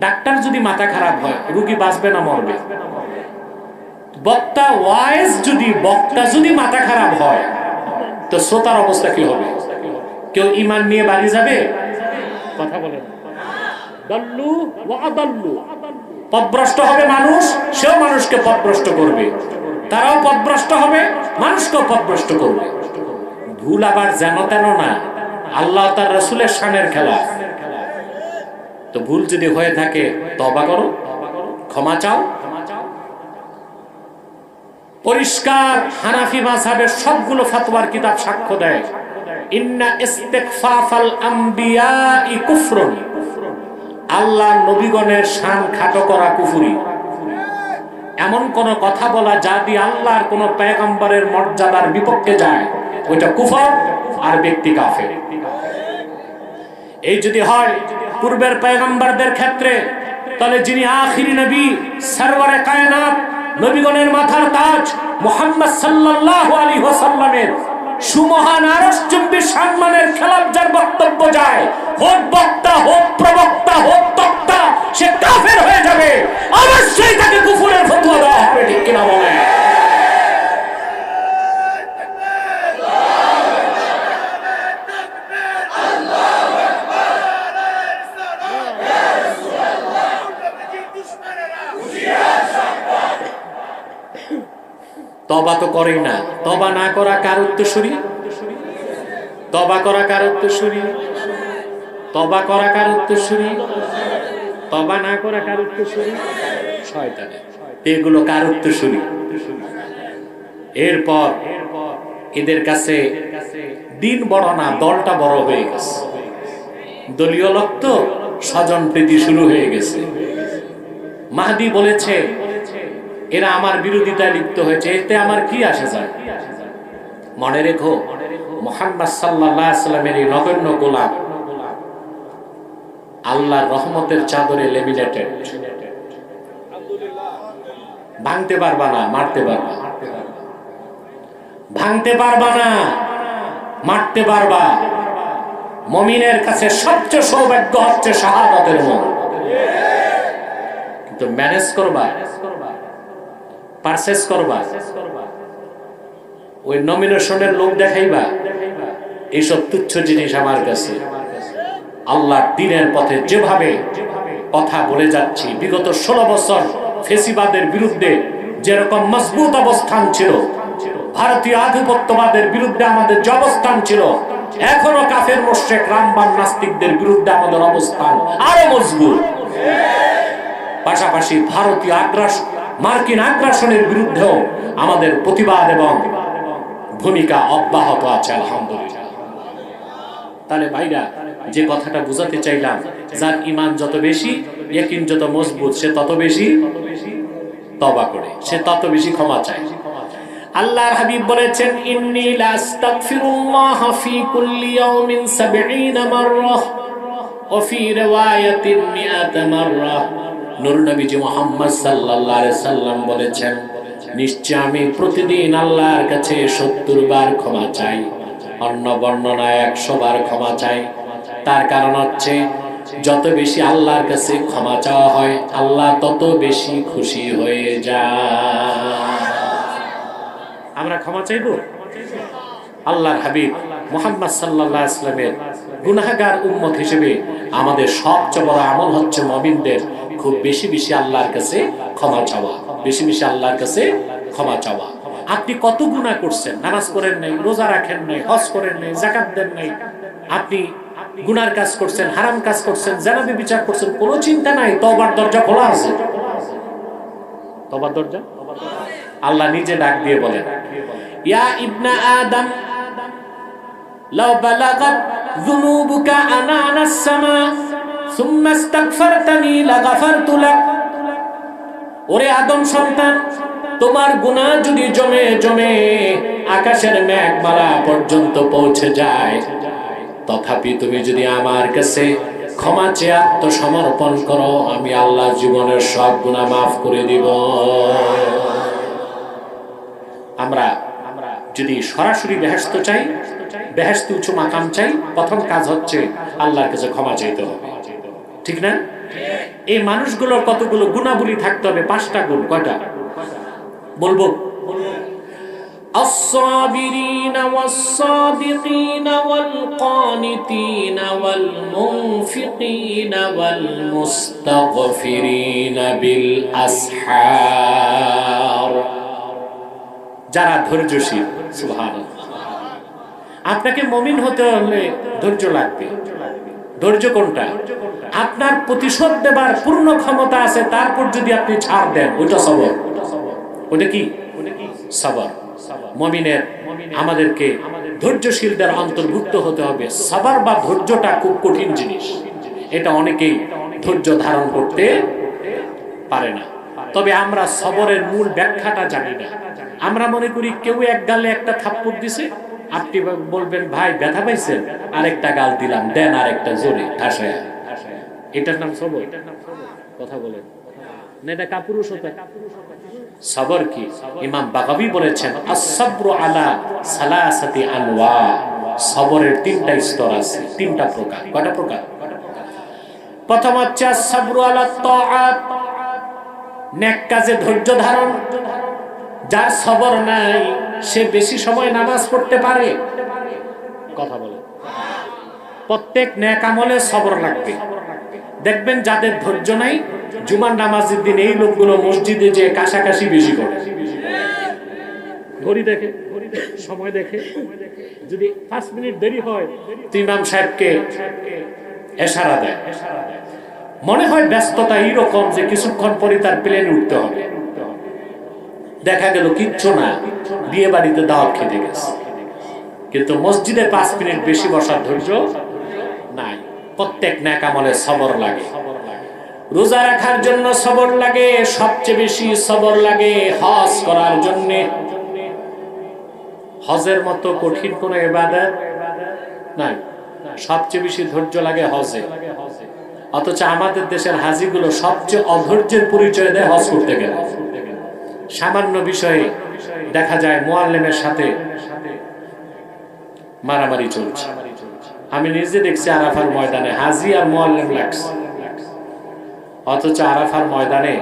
S1: ডাক্তার যদি মাথা খারাপ হয়, রোগী বাঁচবে না মরবে? বক্তা যদি মাথা খারাপ হয়, তো শ্রোতার অবস্থা কি হবে? কেউ ঈমান নিয়ে বাড়ি যাবে? কথা বলেন। দাল্লু ওয়া আদাল্লু, পথভ্রষ্ট হবে মানুষ, সেও মানুষকে পথভ্রষ্ট করবে, তারাও পথভ্রষ্ট হবে, মানুষকেও পথভ্রষ্ট করবে। ভুল আবার যেন তেন না, আল্লাহ তার রাসূলের শানের খেলা। তো ভুল যদি হয়ে থাকে তওবা করো, ক্ষমা চাও। পরিষ্কার হানাফি মাযহাবের সবগুলো ফতোয়ার কিতাব সাক্ষ্য দেয়, ইন্না ইস্তিগফাফাল আমবিয়াই কুফরুন, আল্লাহর নবীগণের শান খাটো করা কুফরি। এমন কোন কথা বলা যা দিয়ে আল্লাহর কোন পয়গম্বরের মর্যাদার বিপক্ষে যায়, ওইটা কুফর আর ব্যক্তি কাফের। এই যদি হয় পূর্বের পয়গম্বরদের ক্ষেত্রে, তাহলে যিনি আখিরি নবী, সরওয়ারে কায়নাত, নবীগণের মাথার তাজ মুহাম্মদ সাল্লাল্লাহু আলাইহি ওয়াসাল্লামের সুমহান আরশচুম্বী সম্মানের খেলাফ যার বক্তব্য যায়, হোক বক্তা, হোক প্রবক্তা, হোক তক্তা, সে কাফের হয়ে যাবে, অবশ্যই তাকে কুফরের ফতোয়া দেওয়া হবে। ঠিক কিনা বলেন? তবা তো করেই না। তবা না করা কার উত্তরসূরি? তবা করা কার উত্তরসূরি? তবা করা কার উত্তরসূরি? তবা না করা কার উত্তরসূরি? শয়তানের। এগুলো কার উত্তরসূরি? এরপর এদের কাছে দিন বড় না, দলটা বড় হয়ে গেছে। দলীয় রক্ত, স্বজন প্রীতি শুরু হয়ে গেছে। মাহদী বলেছে, এরা আমার বিরোধিতায় লিপ্ত হয়েছে, এতে আমার কি আসে যায়? মনে রেখো, মুহাম্মদ সাল্লাল্লাহু আলাইহি ওয়াসাল্লামের এই নগণ্য গোলাম আল্লাহর রহমতের চাদরে লেমিনেটেড। ভাঙতে পারবা না, মারতে পারবা। ভাঙতে পারবা না, মারতে পারবা। মুমিনের কাছে সবচেয়ে সৌভাগ্য হচ্ছে শাহাদাতের মত। কিন্তু ম্যানেজ করবা, পারচেজ করবা, ওই নমিনেশনের লোক দেখাইবা, এইসব তুচ্ছ জিনিস আমার কাছে। আল্লাহর দ্বীনের পথে যেভাবে কথা বলে যাচ্ছি, বিগত 16 বছর ফেসিবাদের বিরুদ্ধে যেরকম মজবুত অবস্থান ছিল, ভারতীয় আধিপত্যবাদের বিরুদ্ধে আমাদের যে অবস্থান ছিল, এখনো কাফের মুশরিক রামবান নাস্তিকদের বিরুদ্ধে আমাদের অবস্থান আরো মজবুত। পাশাপাশি ভারতীয় আগ্রাসন, মার্কিন আগ্রাসনের বিরুদ্ধেও আমাদের প্রতিবাদ এবং ভূমিকা অব্যাহত আছে আলহামদুলিল্লাহ। তাহলে ভাইরা, যে কথাটা বুঝাতে চাইলাম, যার ঈমান যত বেশি, ইয়াকিন যত মজবুত, সে তত বেশি তওবা করে, সে তত বেশি ক্ষমা চায়। আল্লাহর হাবিব বলেছেন, ইন্নী লা আস্তাগফিরুল্লাহ ফি কুল্লি ইয়াউমিন 70 মাররাহ ওয়া ফি রিওয়ায়াতিন 100 মাররাহ। নূর নবীজি মুহাম্মদ সাল্লাল্লাহু আলাইহি সাল্লাম বলেছেন, নিশ্চয় আমি প্রতিদিন আল্লাহর কাছে 70 বার ক্ষমা চাই, অন্য বর্ণনায় 100 বার ক্ষমা চাই। তার কারণ হচ্ছে, যত বেশি আল্লাহর কাছে ক্ষমা চাওয়া হয়, আল্লাহ তত বেশি খুশি হয়ে যায়। আমরা ক্ষমা চাইব। আল্লাহর হাবিব মুহাম্মদ সাল্লাল্লাহু আলাইহি ওয়াসাল্লামের গুনাহগার উম্মত হিসেবে আমাদের সবচেয়ে বড় আমল হচ্ছে মুমিনদের খুব বেশি বেশি আল্লাহর কাছে ক্ষমা চাওয়া, বেশি বেশি আল্লাহর কাছে ক্ষমা চাওয়া। আপনি কত গুনাহ করছেন, নামাজ পড়েন নাই, রোজা রাখেন নাই, হজ করেন নাই, যাকাত দেন নাই, আপনি গুনার কাজ করছেন, হারাম কাজ করছেন, জিনা ব্যভিচার করছেন, কোনো চিন্তা নাই, তওবার দরজা খোলা আছে। তওবার দরজা আল্লাহ নিজে ডাক দিয়ে বলেন, ইয়া ইবনা আদম লাউ বালাগাত যুনুবুকা আনানাস সামা সুম্মা ইস্তাগফারতানি লাগাফারতু লাক। ওরে আদম সন্তান, তোমার গুনাহ যদি জমে জমে আকাশের মেঘমালা পর্যন্ত পৌঁছে যায়, তথাপি তুমি যদি আমার কাছে ক্ষমা চেয়ে আত্মসমর্পণ করো, আমি আল্লাহ জীবনের সব গুনাহ মাফ করে দিব। আমরা যদি সরাসরি বেহেশত চাই, বেহেশতে উচ্চ মাকাম চাই, প্রথম কাজ হচ্ছে আল্লাহর কাছে ক্ষমা চাইতে হবে। ঠিক না? এই মানুষগুলোর কতগুলো গুণাবলী থাকতে হবে? 5টা গুণ। কয়টা বলবো? الصابرين والصادقين والقانتين والمنفقين والمستغفرين بالأسحار যারা ধৈর্যশীল। সুবহানাল্লাহ। আপনাকে মুমিন হতে হলে ধৈর্য লাগবে। ধৈর্য কোনটা? আপনার প্রতিশোধ দেবার পূর্ণ ক্ষমতা আছে, তারপর যদি আপনি ছাড় দেন, ওটা সবর। ওটা কি? সবর। মুমিনের আমাদেরকে ধৈর্যশীলদের অন্তর্ভুক্ত হতে হবে। সবর বা ধৈর্যটা খুব কঠিন জিনিস, এটা অনেকেই ধৈর্য ধারণ করতে পারে না। তবে আমরা সবরের মূল ব্যাখ্যাটা জানি না। আমরা মনে করি কেউ এক গালে একটা থাপ্পড় দিছে, আপনি বলবেন ভাই ব্যথা পাইছেন, আরেকটা গাল দিলাম, দেন আরেকটা জোরে ঠাসায়, এটার নাম সবর? কথা বলেন না, এটা কাপুরুষতা। সবর কি? ইমাম বাগাবী বলেছেন আস-সাবরু আলা সালাসাতি আনওয়া, সবরের তিনটা স্তর আছে, তিনটা প্রকার। কয়টা প্রকার? প্রথম হচ্ছে আস-সাবরু আলা তাআত, নেক কাজে ধৈর্য ধারণ। যার সবর নাই সে বেশি সময় নামাজ পড়তে পারে। কথা বলে, প্রত্যেক নেক আমলে সবর লাগবে। দেখবেন যাদের ধৈর্য নাই, জুমার নামাজের দিন এই লোকগুলো মসজিদে যে কাশাকাশি বেশি করে, ঘড়ি দেখে, সময় দেখে, যদি 5 মিনিট দেরি হয় তো ইমাম সাহেবকে ইশারা দেয়। মনে হয় ব্যস্ততা এইরকম যে কিছুক্ষণ পরে তার প্লেনে উঠতে হবে। দেখা গেল কিচ্ছু না, বিয়ে বাড়িতে দাওয়াত খেতে গেছে, কিন্তু মসজিদে 5 মিনিট বেশি বসার ধৈর্য নাই। প্রত্যেক নেক আমলে সবর লাগে। রোজা রাখার জন্য সবর লাগে, সবচেয়ে বেশি সবর লাগে হজ করার জন্য। হজের মতো কঠিন কোন ইবাদত নাই, সবচেয়ে বেশি ধৈর্য লাগে হজে। অথচ আমাদের দেশের হাজিগুলো সবচেয়ে অধৈর্যের পরিচয় দেয় হজ করতে গেলে। সামান্য বিষয়ে দেখা যায় মুআল্লিমের সাথে মারামারি চলছে। আমি নিজে দেখছি আরাফার ময়দানে হাজি আর মুআল্লিম লাগছে, অথচ আরাফার ময়দানে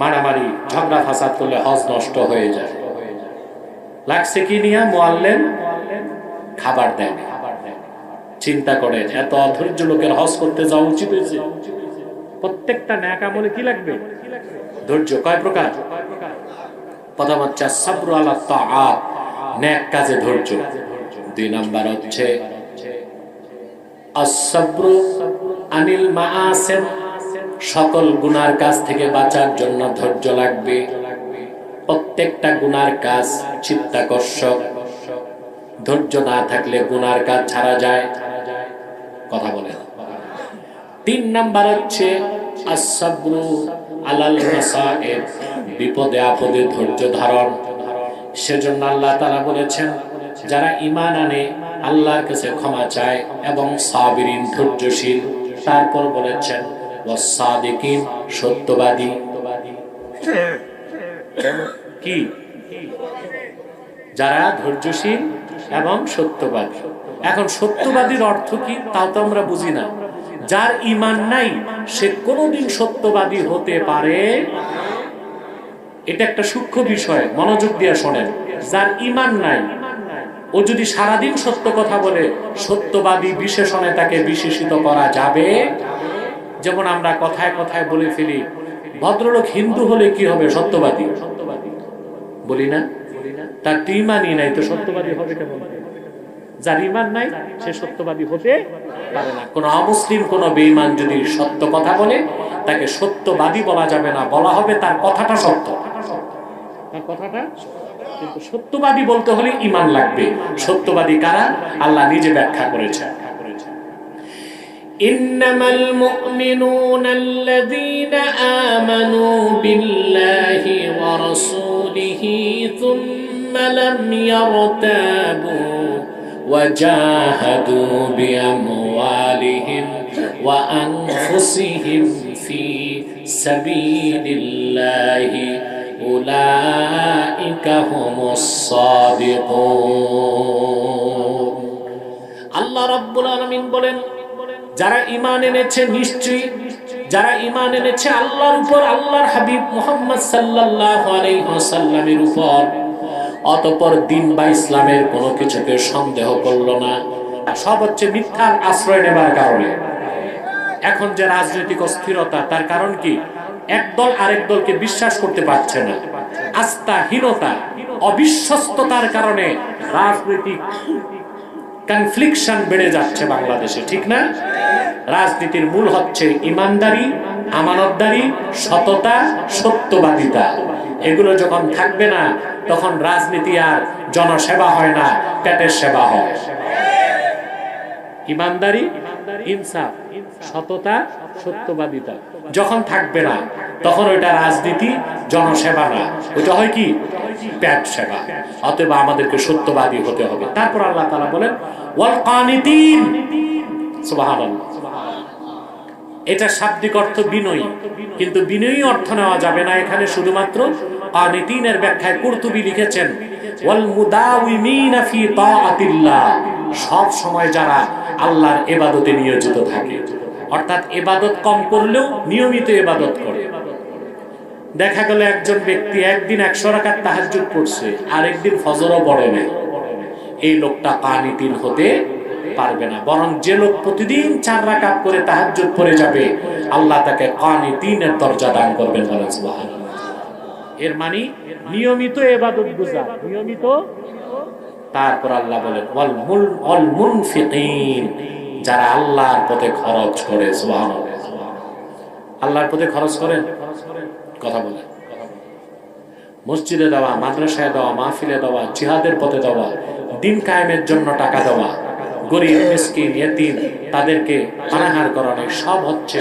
S1: মারামারি ঝগড়া ফাসাদ করলে হজ নষ্ট হয়ে যায়। লাগছে কি নিয়ে? মুআল্লিম খাবার দেয়। চিন্তা করেন, এত অধৈর্য লোকের হজ করতে যাওয়া উচিত হয়েছে? প্রত্যেকটা নেক আমলে কি লাগবে? ধৈর্য। কয় প্রকার? প্রথম হচ্ছে সাবরু আলা তাআত, নেক কাজে ধৈর্য। 2 নাম্বার হচ্ছে আস-সাবরু আনিল মাআসিম, সকল গুনার কাজ থেকে বাঁচার জন্য ধৈর্য লাগবে। প্রত্যেকটা গুনার কাজ চিত্তাকর্ষক, ধৈর্য না থাকলে গুনার কাজ ছাড়া যায়। কথা বলে। 3 নাম্বার হচ্ছে আস-সাবরু আলাল মাসায়েব, বিপদে আপদে ধৈর্য ধারণ। সেজন্য আল্লাহ তাআলা বলেছেন যারা ঈমান আনে, আল্লাহর কাছে ক্ষমা চায় এবং সাবিরিন ধৈর্যশীল। তারপর বলেছেন ওয়াস-সাদিকিন, সত্যবাদী। কি? যারা ধৈর্যশীল এবং সত্যবাদী। এখন সত্যবাদীর অর্থ কি তাও তো আমরা বুঝি না। যার ঈমান নাই সে কোনোদিন সত্যবাদী হতে পারে? এটা একটা সূক্ষ্ম বিষয়, মনোযোগ দিয়ে শোনেন। যার ঈমান নাই ও যদি সারাদিন সত্য কথা বলে, সত্যবাদী বিশেষণে তাকে বিশেষিত করা যাবে? যেমন আমরা কথায় কথায় বলে ফেলি ভদ্রলোক হিন্দু হলে কি হবে? সত্যবাদী। বলি না? তার ঈমানই নাই তো সত্যবাদী হবে কেমন? যার ঈমান নাই সে সত্যবাদী হতে পারে না। কোন অমুসলিম, কোন বেঈমান যদি সত্য কথা বলে তাকে সত্যবাদী বলা যাবে না, বলা হবে তার কথাটা সত্য, তার কথাটা। কিন্তু সত্যবাদী বলতে হলে ঈমান লাগবে। সত্যবাদী কারা? আল্লাহ নিজে ব্যাখ্যা করেছেন। ইন্নামাল মুমিনুনা আল্লাযীনা আমানু বিল্লাহি ওয়া রাসূলিহি থুম্মা লাম ইয়ারতাবু وجاهدوا بأموالهم وأنفسهم في سبيل الله أولئك هم الصادقون। আল্লাহ রাব্বুল আলামিন বলেন যারা ঈমান এনেছে, নিশ্চয়ই যারা ঈমান এনেছে আল্লাহর উপর, আল্লাহর হাবিব মুহাম্মদ সাল্লাল্লাহু আলাইহি ওয়াসাল্লামের উপর, অতঃপর দিন বা ইসলামের কোনো কিছুকে সন্দেহ করলো না। সব হচ্ছে মিথ্যার আশ্রয় নেবার কারণে। এখন যে রাজনৈতিক অস্থিরতা, তার কারণ কি? একদল আরেক দলকে বিশ্বাস করতে পারছে না। আস্থাহীনতা, অবিশ্বস্ততার কারণে রাজনৈতিক কনফ্লিকশন বেড়ে যাচ্ছে বাংলাদেশে, ঠিক না? রাজনীতির মূল হচ্ছে ইমানদারি, আমানতদারি, সততা, সত্যবাদিতা। এগুলো যখন থাকবে না, তখন রাজনীতি আর জনসেবা হয় না, পেটের সেবা হয়। ইমানদারি, ইনসাফ, সততা, সত্যবাদিতা যখন থাকবে না, তখন ওইটা রাজনীতি, জনসেবা না, ওইটা হয় কি? পেট সেবা। অতএব আমাদেরকে সত্যবাদী হতে হবে। তারপর আল্লাহ তাআলা বলেন ওয়াল কানিতিন, সুবহানাল্লাহ। এটা শাব্দিক অর্থ বিনয়ী, কিন্তু বিনয়ী অর্থ নেওয়া যাবে না এখানে। শুধুমাত্র কানিতিনের ব্যাখ্যায় কুরতুবী লিখেছেন ওয়াল মুদাওয়িমিনা ফি তাআতিল্লাহ, সব সময় যারা আল্লাহর ইবাদতে নিয়োজিত থাকে, অর্থাৎ ইবাদত কম করলেও নিয়মিত ইবাদত করে। দেখা গেল একজন ব্যক্তি একদিন 100 রাকাত তাহাজ্জুদ পড়ছে, আরেকদিন ফজরও পড়ে না, এই লোকটা কানিতিন হতে পারবে না। বরং যে লোক প্রতিদিন 4 রাকাত করে তাহাজ্জুদ পড়ে যাবে, আল্লাহ তাকে কানিতিনের দরজা দান করবেন, বলেন সুবহানাল্লাহ। এর মানে নিয়মিত ইবাদত গুজার, নিয়মিত। তারপর আল্লাহ বলেন ওয়াল মুনফিকিন, যারা আল্লাহর পথে খরচ করে। সুবহানাল্লাহ। আল্লাহর পথে খরচ করেন, কথা বলেন। মসজিদে দেওয়া, মাদ্রাসায় দেওয়া, মাহফিলে দেওয়া, জিহাদের পথে দেওয়া, দিন কায়েমের জন্য টাকা দেওয়া, গরিব মিসকিন ইয়েতিম তাদেরকে পানাহার করানো, সব হচ্ছে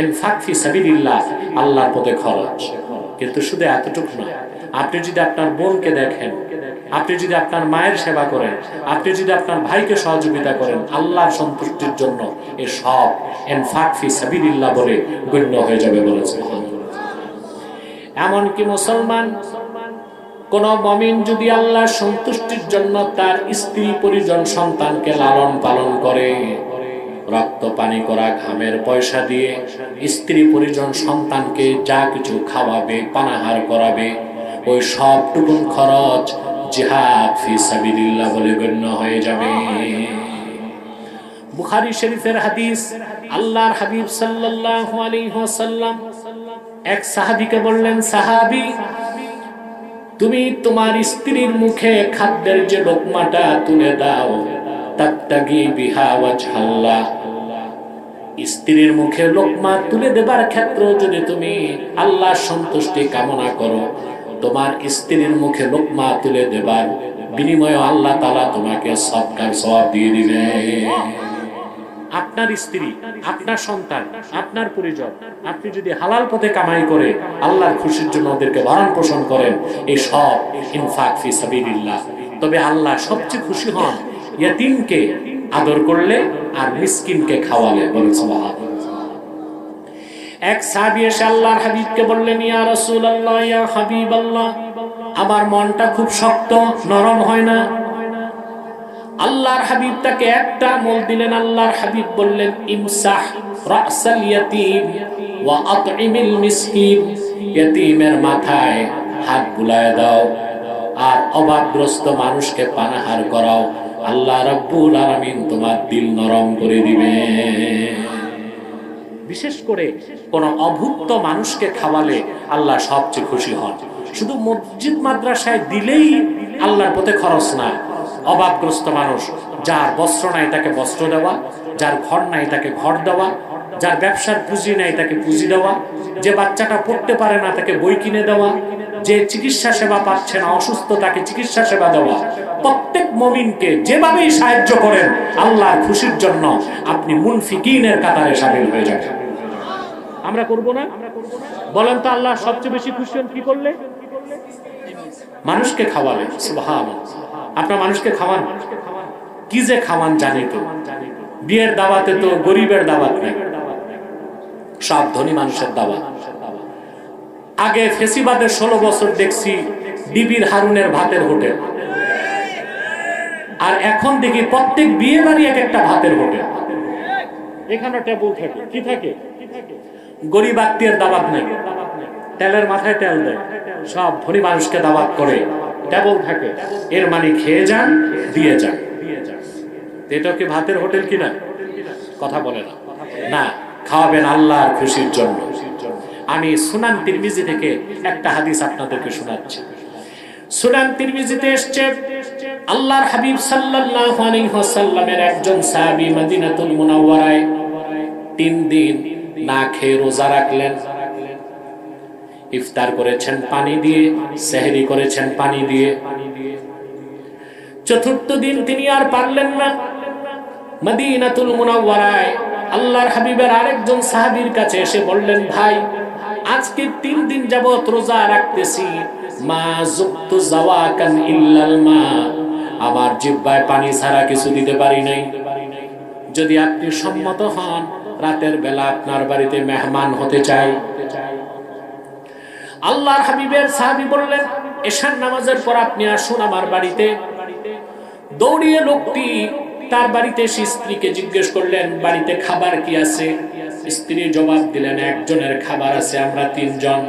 S1: ইনফাক ফি সাবিলিল্লাহ, আল্লাহর পথে খরচ। কিন্তু শুধু এতটুকু না, আপনি যদি আপনার বোনকে দেখেন, আপনি যদি আপনার মায়ের সেবা করেন, আপনি যদি আপনার ভাইকে সহযোগিতা করেন, আল্লাহর সন্তুষ্টির জন্য, এ সব ইনফাক ফি সাবিলিল্লাহ বলে গণ্য হয়ে যাবে, বলেছে। এমনকি মুসলমান কোন মুমিন যদি আল্লাহর সন্তুষ্টির জন্য তার স্ত্রী পরিজন সন্তানকে লালন পালন করে, রক্ত পানি করা ঘামের পয়সা দিয়ে স্ত্রী পরিজন সন্তানকে যা কিছু খাওয়াবে, পানাহার করাবে, ওই সবটুকুন খরচ জিহাদ ফি সাবিলিল্লাহ বলে গণ্য হয়ে যাবে। বুখারী শরীফের হাদিস, আল্লাহর হাবিব সাল্লাল্লাহু আলাইহি ওয়াসাল্লাম এক সাহাবীকে বললেন, সাহাবী, তুমি তোমার স্ত্রীর মুখে খাদ্যের যে লোকমাটা তুলে দাও, তাবতাগি বিহা ওয়াজহাল্লাহ, স্ত্রীর মুখে লোকমা তুলে দেবার ক্ষেত্রে যদি তুমি আল্লাহর সন্তুষ্টি কামনা করো, তোমার স্ত্রীর মুখে লোকমা তুলে দেবার বিনিময়ে আল্লাহ তাআলা তোমাকে সদকার সওয়াব দিয়ে দিবে। আপনার স্ত্রী, আপনার সন্তান, আপনার পরিজন, আপনি যদি হালাল পথে কামাই করে আল্লাহর খুশির জন্য ওদেরকে ভরণ পোষণ করেন, এই সব ইনফাক ফি সাবিলিল্লাহ। তবে আল্লাহ সবচেয়ে খুশি হন ইয়েতিমকে আদর করলে আর মিসকিনকে খাওয়ালে, বলেন সুবহানাল্লাহ। এক সাহাবী এসে আল্লাহর হাবিবকে বললেন, ইয়া রাসূলুল্লাহ, ইয়া হাবিবাল্লাহ, আমার মনটা খুব শক্ত, নরম হয় না। আল্লাহর হাবিব তাকে একটা আমল দিলেন। আল্লাহর হাবিব বললেন, ইমসাহ রাসাল ইয়াতীম ওয়া আতইমিল মিসকিন, ইয়াতীমের মাথায় হাত বুলায় দাও আর অভাবগ্রস্ত মানুষকে পানাহার করাও, আল্লাহ রাব্বুল আলামিন তোমার দিল নরম করে দিবে। বিশেষ করে কোন অভুক্ত মানুষকে খাওয়ালে আল্লাহ সবচেয়ে খুশি হন। শুধু মসজিদ মাদ্রাসায় দিলেই আল্লাহর পথে খরচ না, অভাবগ্রস্ত মানুষ, যার বস্ত্র নাই তাকে বস্ত্র দেওয়া, যার ঘর নাই তাকে ঘর দেওয়া, যার ব্যবসার পুঁজি নাই তাকে পুঁজি দেওয়া, যে বাচ্চাটা পড়তে পারে না তাকে বই কিনে দেওয়া, যে চিকিৎসা সেবা পাচ্ছে না, অসুস্থ, তাকে চিকিৎসা সেবা দেওয়া। প্রত্যেক মুমিনকে যেভাবেই সাহায্য করেন আল্লাহর খুশির জন্য, আপনি মুনফিকিনের কাতারে শামিল হয়ে যাবেন। আমরা করব না? বলেন তো, আল্লাহ সবচেয়ে বেশি খুশি হন কি করলে? মানুষকে খাওয়ালে। সুবহানাল্লাহ। আপনার মানুষকে খাওয়ান, কি যে খাওয়ান জানি তো। বিয়ের দাওয়াতে তো গরিবের দাওয়াত নেই, সব ধনী মানুষের দাওয়াত। আগে ফেসিবাদের 16 বছর দেখছি বিবির হারুনের ভাতের হোটেল, আর এখন দেখি প্রত্যেক বিয়ে বাড়ি এক একটা ভাতের হোটেল। এখানে টেবুল থাকে, কি থাকে? গরিব আত্মীয়ের দাওয়াত নেই, তেলের মাথায় তেল দেয়। সব ধনী মানুষকে দাওয়াত করে টেবল থাকে, এর মানে খেয়ে যান, দিয়ে যান। এটা কি ভাতের হোটেল কিনা? কথা বলে না, না, খাওয়াবেন আল্লাহর খুশির জন্য। আমি সুনান তিরমিজি থেকে একটা হাদিস আপনাদেরকে শোনাচ্ছি। সুনান তিরমিজিতে এসেছে, আল্লাহর হাবিব সাল্লাল্লাহু আলাইহি ওয়াসাল্লামের একজন সাহাবী মদিনাতুল মুনাওয়ারায় 3 দিন না খেয়ে রোজা রাখলেন। ইফতার করেছেন পানি দিয়ে, সেহরি করেছেন পানি দিয়ে। চতুর্থ দিন তিনি আর পারলেন না। মদিনাতুল মুনাওয়ারায় আল্লাহর হাবিবের আরেকজন সাহাবীর কাছে এসে বললেন, ভাই আজকে 3 দিন যাবত রোজা রাখতেছি, মা যুক্তু জাওয়াকান ইল্লাল মা, আমার জিহ্বায় পানি ছাড়া কিছু দিতে পারি নাই। যদি আপনি সম্মত হন, রাতের বেলা আপনার বাড়িতে মেহমান হতে চাই। আল্লাহর হাবিবের সাহাবী বললেন, এশার নামাজের পর আপনি আসুন আমার বাড়িতে। দৌড়িয়ে লোকটি তার বাড়িতে এসে স্ত্রীকে জিজ্ঞেস করলেন, বাড়িতে খাবার কি আছে? স্ত্রী জবাব দিলেন, একজনের খাবার আছে, আমরা 3 জন।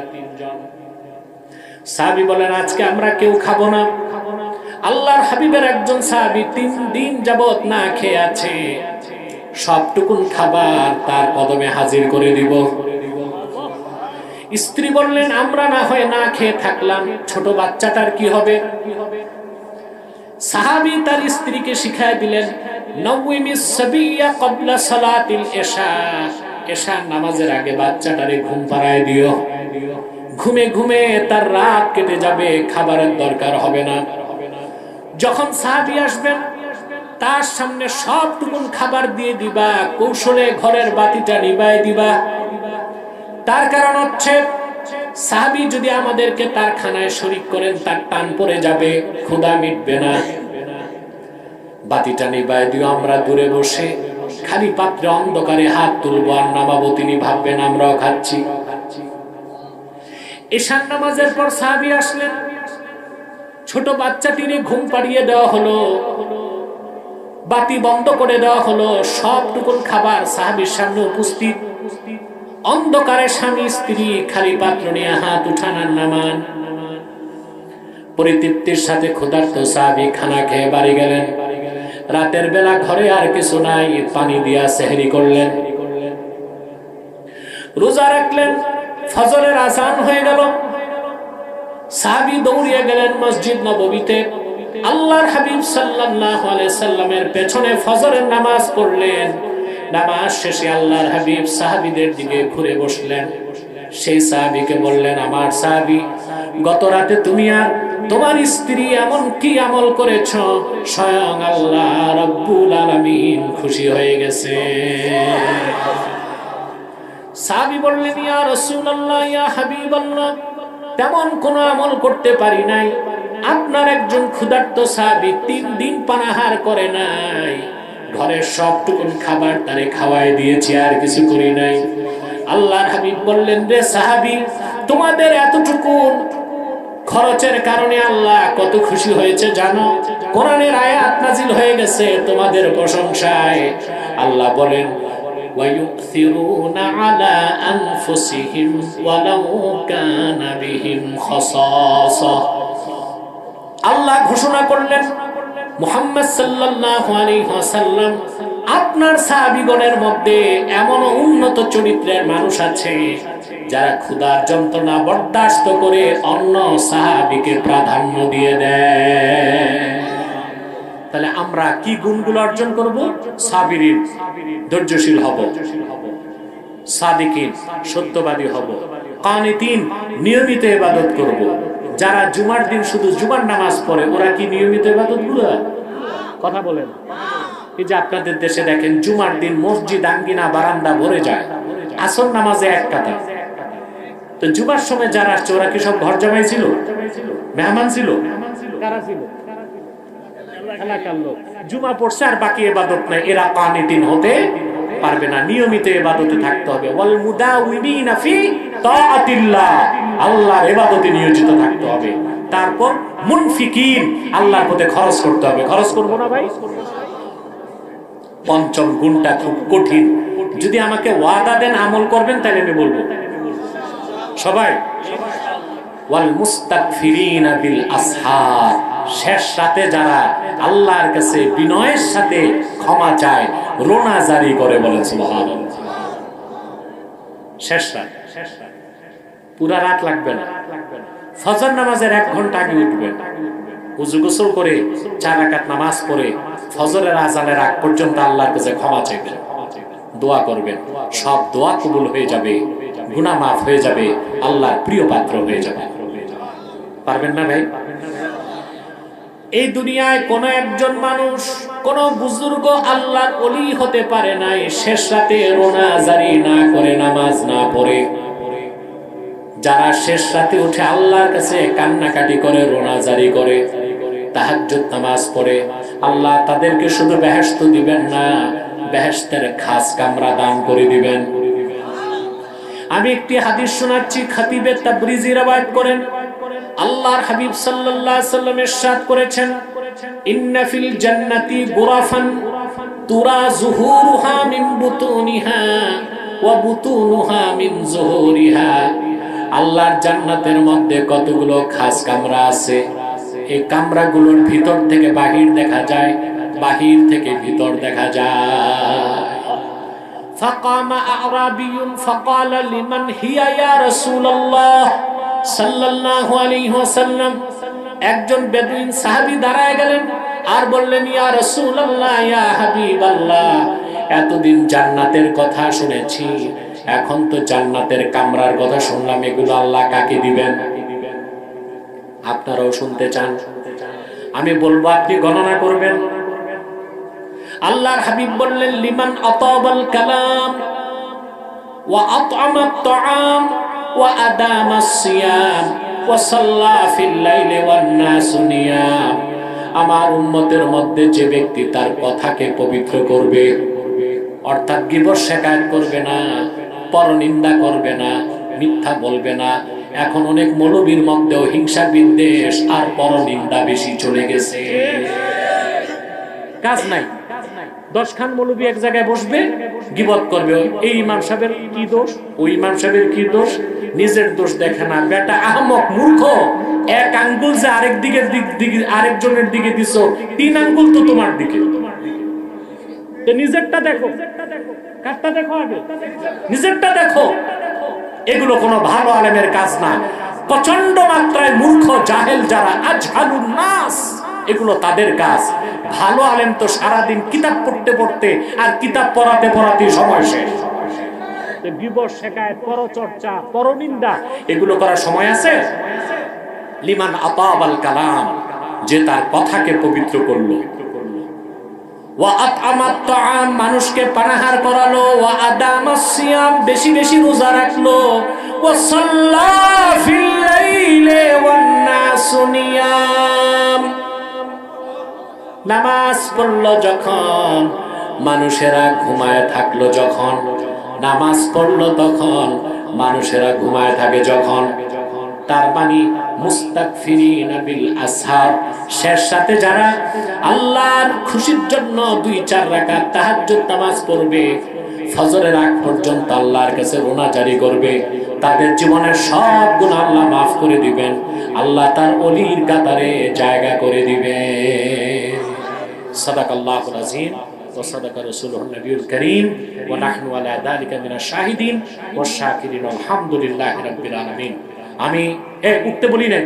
S1: সাহাবী বলেন, আজকে আমরা কেউ খাবো না। আল্লাহর হাবিবের একজন সাহাবী 3 দিন যাবত না খেয়ে আছে, সবটুকুন খাবার তার কদমে হাজির করে দিব। স্ত্রী বললেন, আমরা না হয় না খেয়ে থাকলাম, ছোট বাচ্চাটার কি হবে? সাহাবী তার স্ত্রীকে শিখায় দিলেন, নাওমিস সাবিয়া ক্বাবলা সালাতিল ইশা, ইশার নামাজের আগে বাচ্চাটারে ঘুম পাড়ায় দিও। ঘুমে ঘুমে তার রাত কেটে যাবে, খাবারের দরকার হবে না। যখন সাহাবী আসবেন, তার সামনে সবটুকুন খাবার দিয়ে দিবা, কৌশলে ঘরের বাতিটা নিভায় দিবা। তার কারণ হচ্ছে, সাহাবী যদি আমাদেরকে তার খানায় শরীক করেন, তার টান পড়ে যাবে, ক্ষুধা মিটবে না। বাতিটা নিভায় দিও, আমরা দূরে বসে খালি পাত্রে অন্ধকারে হাত তুলবো আর নামাবো, তিনি ভাববেন আমরাও খাচ্ছি। এশার নামাজের পর সাহাবী আসলেন, ছোট বাচ্চাটিরে ঘুম পাড়িয়ে দেওয়া হলো, বাতি বন্ধ করে দেওয়া হলো, সবটুকুন খাবার সাহাবীর সামনে উপস্থিত। অন্ধকারে স্বামী স্ত্রী খালি পাত্র নিয়ে হাত উঠান আর নামান। পরিতৃপ্তির সাথে ক্ষুধার্ত সাহাবী খানা খেয়ে বাড়ি গেলেন। রাতের বেলা ঘরে আর কিছু নাই, পানি দিয়া সেহরি করলেন, রোজা রাখলেন। ফজরের আযান হয়ে গেল, সাহাবী দৌড়িয়ে গেলেন মসজিদ নববীতে। আল্লাহর হাবিব সাল্লাল্লাহু আলাইহি সাল্লামের পেছনে ফজরের নামাজ পড়লেন। নামাজ শেষে আল্লাহর হাবিব সাহাবীদের দিকে ঘুরে বসলেন। সেই সাহাবীকে বললেন, আমার সাহাবী, গত রাতে তুমি আর তোমার স্ত্রী এমন কি আমল করেছো, স্বয়ং আল্লাহ রাব্বুল আলামিন খুশি হয়ে গেছে। সাহাবী বললেন, ইয়া রাসূলুল্লাহ, ইয়া হাবিবাল্লাহ, তেমন কোনো আমল করতে পারি নাই। আপনার একজন ক্ষুধার্ত সাহাবী 3 দিন পানাহার করে নাই, ঘরের সবটুকুন খাবার তারে খাওয়াই দিয়েছি, আর কিছু করি নাই। আল্লাহর হাবিব বললেন, রে সাহাবী, তোমাদের এতটুকুন খরচের কারণে আল্লাহ কত খুশি হয়েছে জানো? কোরআনের আয়াত নাজিল হয়ে গেছে তোমাদের প্রশংসায়। আল্লাহ বলেন, وَيُؤْثِرُونَ عَلَى أَنفُسِهِمْ وَلَوْ كَانَ بِهِمْ خَصَاصَةٌ। আল্লাহ ঘোষণা করলেন, মুহাম্মদ সাল্লাল্লাহু আলাইহি ওয়াসাল্লাম, আপনার সাহাবীগণের মধ্যে এমন উন্নত চরিত্রের মানুষ আছে যারা ক্ষুধার যন্ত্রণা বরদাস্ত করে অন্য সাহাবীকে প্রাধান্য দিয়ে দেয়। তাহলে আমরা কি গুণগুলো অর্জন করব? সাবিরিন, ধৈর্যশীল হব, সাদিকিন, সত্যবাদী হব, কানিতিন, নিয়মিত ইবাদত করব। যারা জুমার দিন শুধু জুমার নামাজ পড়ে, ওরা কি নিয়মিত ইবাদত গুলো? কথা বলেন। এই যে আপনাদের দেশে দেখেন, জুমার দিন মসজিদ আঙ্গিনা বারান্দা ভরে যায়, আসর নামাজে এক কাতা। তো জুমার সময় যারা আসছে, ওরা কি সব ঘর জামাই ছিল, মেহমান ছিল? কারা ছিল? এলাকার লোক। জুমা পড়ছে আর বাকি ইবাদত নাই, এরা কানিতিন হতে পারবে না, নিয়মিত ইবাদতে থাকতে হবে। ওয়াল মুদাওয়িমিনা ফি তাআতিল্লাহ, আল্লাহর ইবাদতে নিয়োজিত থাকতে হবে। তারপর মুনফিকিন, আল্লাহর পথে খরচ করতে হবে। খরচ করব না ভাই? পঞ্চম গুণটা খুব কঠিন। যদি আমাকে ওয়াদা দেন আমল করবেন, তাহলে আমি বলবো। সবাই ওয়াল মুস্তাগফিরিনা বিল আসহার, শেষ রাতে যারা আল্লাহর কাছে বিনয়ের সাথে ক্ষমা চায়, রোনা জারি করে, বলেন সুবহানাল্লাহ। শেষ রাত, পুরা রাত লাগবে না। ফজর নামাজের 1 ঘন্টা আগে উঠবেন, ওযু গোসল করে 4 রাকাত নামাজ পড়ে ফজরের আজানের আগ পর্যন্ত আল্লাহর কাছে ক্ষমা চাইবেন, দোয়া করবেন। সব দোয়া কবুল হয়ে যাবে, গুনাহ মাফ হয়ে যাবে, আল্লাহর প্রিয় পাত্র হয়ে যাবে। পারবেন না ভাই? এই দুনিয়ায় কোন একজন মানুষ, কোন বুজুর্গ আল্লাহর ওলি হতে পারে নাই শেষ রাতে রোনা জারি না করে, নামাজ না পড়ে। যারা শেষ রাতে উঠে আল্লাহর কাছে কান্নাকাটি করে, রোনা জারি করে, তাহাজ্জুদ নামাজ পড়ে, আল্লাহ তাদেরকে শুধু বেহেশত দিবেন না, বেহেশতের খাস কামরা দান করে দিবেন। আমি একটি হাদিস শোনাচ্ছি, খতিবে তাবরিজি রওয়ায়াত করেন, আল্লাহর হাবিব সাল্লাল্লাহু আলাইহি সাল্লাম ইরশাদ করেছেন, ইন্না ফিল জান্নাতি গুরাফান তুরা যুহুরুহা মিন বুতুনিহা ওয়া বুতুনুহা মিন যুহুরিহা। আল্লাহর জান্নাতের মধ্যে কতগুলো খাস কামরা আছে, এই কামরাগুলোর ভিতর থেকে বাহির দেখা যায়, বাহির থেকে ভিতর দেখা যায়। ফাকামা আরাবিয়ুন ফাকালা লিমান হিয়া ইয়া রাসূলুল্লাহ সাল্লাল্লাহু আলাইহি ওয়াসাল্লাম। একজন বেদুইন সাহাবী দাঁড়ায় গেলেন আর বললেন, ইয়া রাসূলুল্লাহ, ইয়া হাবিবাল্লাহ, এতদিন জান্নাতের কথা শুনেছি, এখন তো জান্নাতের কামরার কথা শুনলাম, এগুলো আল্লাহ কাকে দিবেন? আপনারাও শুনতে চান? আমি বলবো, আপনি গণনা করবেন। আল্লাহর হাবিব বললেন, লিমান আতাবাল কালাম ওয়া আত'আমাত তাআম ওয়া আদামাস সিয়াম ওয়া সাল্লা ফিল লাইলি ওয়ান নাসু নিয়াম। আমার উম্মতের মধ্যে যে ব্যক্তি তার কথাকে পবিত্র করবে, অর্থাৎ গীবত শিকায়ত করবে না, পরনিন্দা করবে না, মিথ্যা বলবে না। এখন অনেক মৌলবীর মধ্যেও হিংসা বিদ্বেষ আর পরনিন্দা বেশি চলে গেছে, কাজ নাই। 10 খান মৌলবী এক জায়গায় বসবে, গীবত করবে, এই ইমাম সাহেবের কি দোষ, ওই ইমাম সাহেবের কি দোষ, নিজের দোষ দেখে না। বেটা আহমক, মূর্খ, এক আঙ্গুল যে আরেকজনের দিকে দিছো, 3 আঙ্গুল তো তোমার দিকে। নিজেরটা দেখো, কারটা দেখো আগে, নিজেরটা দেখো। এগুলো কোনো ভালো আলেমের কাজ না। প্রচন্ড মাত্রায় মূর্খ জাহেল যারা, আজহালুন নাস, এগুলো তাদের কাজ। ভালো আলেম তো সারাদিন কিতাব পড়তে পড়তে আর কিতাব পড়াতে পড়াতে সময় শেষ। বিবর শেখায়ত, পরচর্চা, পরনিন্দা, এগুলো করার সময় আছে? লিমান আতাবাল কালাম, যে তার কথাকে পবিত্র করলো, ওয়া আত'আমাত তাআম, মানুষকে পানাহার করালো, ওয়া আদামাস সিয়াম, বেশি বেশি রোজা রাখলো, ওয়া সাল্লা ফিল লাইলি ওয়ান নাসু নিয়াম, নামাজ পড়লো যখন, মানুষেরা ঘুমায় থাকলো যখন, নামাজ পড়লো তখন, মানুষেরা ঘুমায় থাকে যখন। তার মানে মুস্তাগফিরিনা বিল আসহার, শেষ রাতে যারা আল্লাহর খুশির জন্য 2-4 রাকাত তাহাজ্জুদ নামাজ পড়বে, ফজরের আগ পর্যন্ত আল্লাহর কাছে রোনা জারি করবে, তাদের জীবনের সব গুনাহ আল্লাহ মাফ করে দিবেন, আল্লাহ তার ওলির কাতারে জায়গা করে দিবেন। সাদাকাল্লাহুল আযীম ওয়া সাদাকা রাসূলুহুন নবিয়ুল কারীম ওয়া নাহনু আলা যালিকা মিনাশ শাহিদিন ওয়াশ শাকিরিন আলহামদুলিল্লাহি রাব্বিল আলামিন। আমি উঠতে বলি নাই,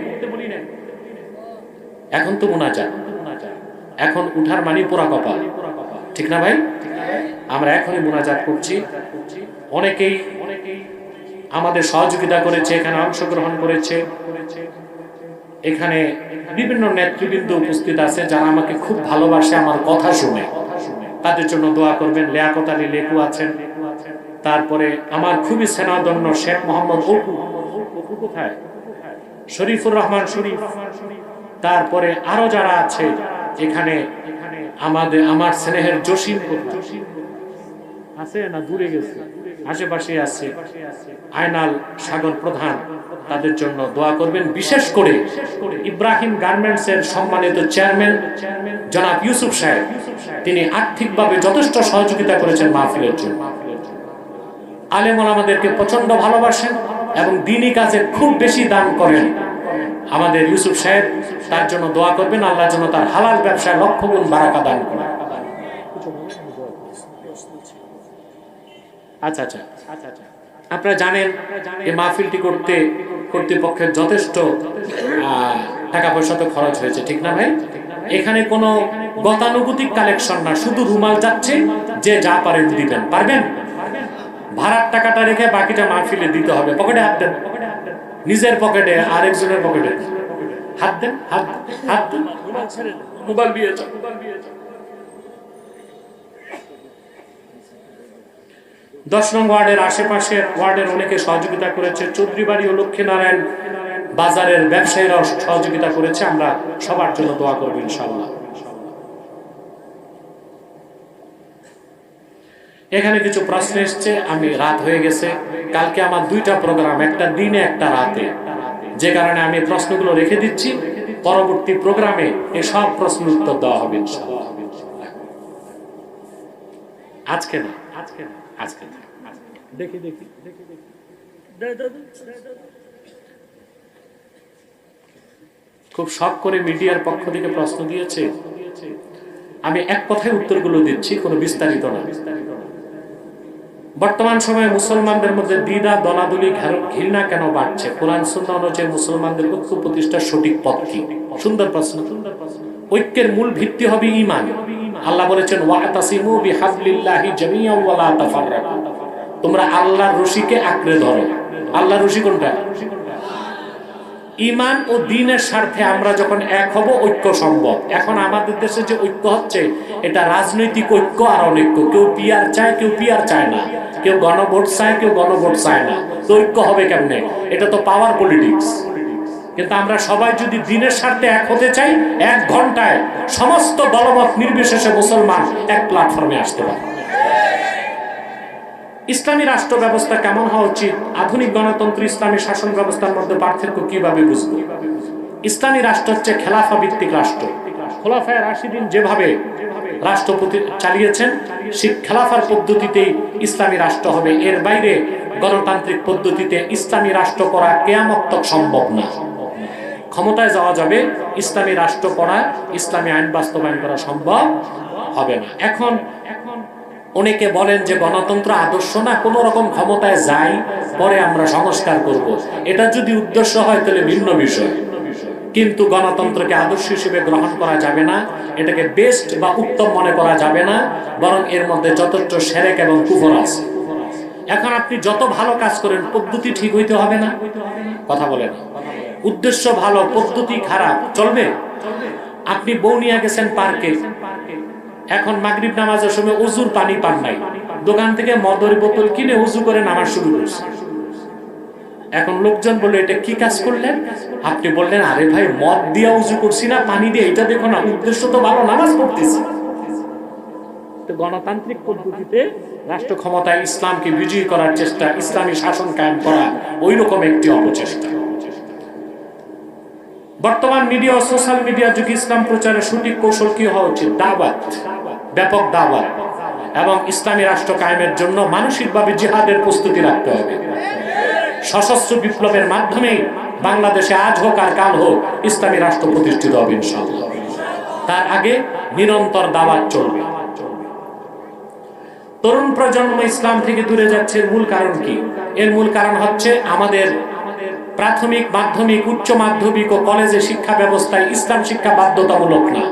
S1: এখন তো মুনাজাত, এখন উঠার মানে পোড়া কপাল, ঠিক না ভাই? আমরা এখনই মুনাজাত করছি। অনেকেই আমাদের সহযোগিতা করেছে, এখানে অংশগ্রহণ করেছে। এখানে বিভিন্ন নেতৃবৃন্দ উপস্থিত আছে যারা আমাকে খুব ভালোবাসে, আমার কথা শুনে। তাদের জন্য দোয়া করবেন। লিয়াকত আলী লেকু আছেন, তারপরে আমার খুবই স্নেহধন্য শেখ মোহাম্মদ অপু, কোথায়, শরীফুর রহমান শরীফ, তারপরে আরো যারা আছে এখানে, আমার স্নেহের জসিম আছে না, দূরে গেছে, আশেপাশে আছে, আয়নাল সাগর প্রধান, তাদের জন্য দোয়া করবেন। বিশেষ করে ইব্রাহিম গার্মেন্টস এর সম্মানিত চেয়ারম্যান জনাব ইউসুফ সাহেব, তিনি আর্থিকভাবে যথেষ্ট সহযোগিতা করেছেন মাহফিলের জন্য। আলেম ওলামাদেরকে প্রচন্ড ভালোবাসেন এবং দ্বীনি কাজে খুব বেশি দান করেন। আমাদের ইউসুফ সাহেব, তার জন্য দোয়া করবেন, আল্লাহ যেন তার হালাল ব্যবসায় লক্ষ গুণ বারাকা দান করেন। আচ্ছা আচ্ছা, আপনারা জানেন এই মাহফিলটি করতে কর্তৃপক্ষের যথেষ্ট টাকা পয়সা তো খরচ হয়েছে, ঠিক না ভাই? এখানে কোনো গতানুগতিক কালেকশন না, শুধু রুমাল যাচ্ছে, যে যা পারেন দিবেন। পারবেন? ভাড়ার টাকাটা রেখে বাকিটা মাহফিলে দিতে হবে। পকেটে হাত দেন, নিজের পকেটে, আরেকজনের পকেটে হাত দেন, হাত দেন, মোবাইল দিয়ে যান। 10 নং ওয়ার্ডের আশেপাশের ওয়ার্ডের অনেকে সহযোগিতা করেছে। চৌধুরীবাড়ি ও লক্ষ্মীনারায়ণ বাজারের ব্যবসায়ীরাও সহযোগিতা করেছে। আমরা সবার জন্য দোয়া করব ইনশাআল্লাহ। এখানে কিছু প্রশ্ন এসছে, আমি রাত হয়ে গেছে, কালকে আমার 2টা প্রোগ্রাম, একটা দিনে একটা রাতে, যে কারণে আমি প্রশ্নগুলো রেখে দিচ্ছি, পরবর্তী প্রোগ্রামে এই সব প্রশ্ন উত্তর দেওয়া হবে ইনশাআল্লাহ। আজকে না, আজকে দেখি খুব শখ করে মিডিয়ার পক্ষ থেকে প্রশ্ন দিয়েছে, আমি এক কথায় উত্তরগুলো দিচ্ছি, কোনো বিস্তারিত না। বর্তমান সময়ে মুসলমানদের মধ্যে দ্বিধা, দলাদলি, ঘৃণা কেন বাড়ছে? কোরআন সুন্নাহ অনুযায়ী মুসলমানদের ঐক্য প্রতিষ্ঠার সঠিক পথ কি? সুন্দর প্রশ্ন। ঐক্যের মূল ভিত্তি হবে ঈমান। আল্লাহ বলেছেন, ওয়াতাসিমু বিহাবলিল্লাহি জামিআন ওয়া লা তাফাররাকু। তোমরা আল্লাহর রশিকে আঁকড়ে ধরো। আল্লাহর রশি কোনটা? ঈমান ও দ্বীনের স্বার্থে আমরা যখন এক হব, ঐক্য সম্ভব। এখন আমাদের দেশে যে ঐক্য হচ্ছে, এটা রাজনৈতিক ঐক্য আর অনৈক্য। কেউ পিআর চায়, কেউ পিআর চায় না, কেউ গণভোট চায়, কেউ গণভোট চায় না। তো ঐক্য হবে কেমনে? এটা তো পাওয়ার পলিটিক্স। কিন্তু আমরা সবাই যদি দ্বীনের স্বার্থে এক হতে চাই, 1 ঘন্টায় সমস্ত দলমত নির্বিশেষে মুসলমান এক প্ল্যাটফর্মে আসতে পারে। ইসলামী রাষ্ট্র ব্যবস্থা কেমন হওয়া উচিত? আধুনিক গণতন্ত্র ইসলামী শাসন ব্যবস্থার মধ্যে পার্থক্য কিভাবে বুঝবো? ইসলামী রাষ্ট্র হচ্ছে খেলাফা ভিত্তিক রাষ্ট্র। খোলাফায়ে রাশিদিন যেভাবে রাষ্ট্রপতি চালিয়েছেন, সেই খেলাফার পদ্ধতিতেই ইসলামী রাষ্ট্র হবে। এর বাইরে গণতান্ত্রিক পদ্ধতিতে ইসলামী রাষ্ট্র করা কিয়ামত তক সম্ভব না। ক্ষমতায় যাওয়া যাবে, ইসলামী রাষ্ট্র করা, ইসলামী আইন বাস্তবায়ন করা সম্ভব হবে না। এখন অনেকে বলেন যে গণতন্ত্র আদর্শ না, কোন রকম ক্ষমতায় যাই, পরে আমরা সংস্কার করব। এটা যদি উদ্দেশ্য হয় তাহলে ভিন্ন বিষয়, কিন্তু গণতন্ত্রকে আদর্শ হিসেবে গ্রহণ করা যাবে না, এটাকে বেস্ট বা উত্তম মনে করা যাবে না, বরং এর মধ্যে যথেষ্ট শিরক এবং কুফর আছে। এখন আপনি যত ভালো কাজ করেন, পদ্ধতি ঠিক হইতে হবে না? কথা বলেন, উদ্দেশ্য ভালো, পদ্ধতি খারাপ, চলবে? আপনি বউ নিয়ে গেছেন পার্কে, এখন মাগরিব নামাজের সময় ওযুর পানি পান নাই, দোকান থেকে মদের বোতল কিনে ওযু করে নামাজ শুরু করছে। এখন লোকজন বলল, এটা কি কাজ করলেন? আপনি বললেন, আরে ভাই, মদ দিয়ে ওযু করছি না, পানি দিয়ে, এটা দেখো না, উদ্দেশ্য তো ভালো, নামাজ পড়তেছি। তো গণতান্ত্রিক পদ্ধতিতে রাষ্ট্র ক্ষমতায় ইসলামকে বিজয়ী করার চেষ্টা, ইসলামী শাসন কায়েম করা, ওই রকম একটি অপচেষ্টা। বর্তমান মিডিয়া ও সোশ্যাল মিডিয়া যুগে ইসলাম প্রচারের সঠিক কৌশল কি হওয়া উচিত? দাওয়াত, ব্যাপক দাওয়াত, এবং ইসলামী রাষ্ট্র কায়েমের জন্য মানসিকভাবে জিহাদের প্রস্তুতি রাখতে হবে। সশস্ত্র বিপ্লবের মাধ্যমে বাংলাদেশে আজ হোক আর কাল হোক ইসলামী রাষ্ট্র প্রতিষ্ঠিত হবে ইনশাআল্লাহ। তার আগে নিরন্তর দাওয়াত চলবে। তরুণ প্রজন্ম ইসলাম থেকে দূরে যাচ্ছে, এর মূল কারণ কি? এর মূল কারণ হচ্ছে আমাদের প্রাথমিক, মাধ্যমিক, উচ্চ মাধ্যমিক ও কলেজে শিক্ষা ব্যবস্থায় ইসলাম শিক্ষা বাধ্যতামূলক না।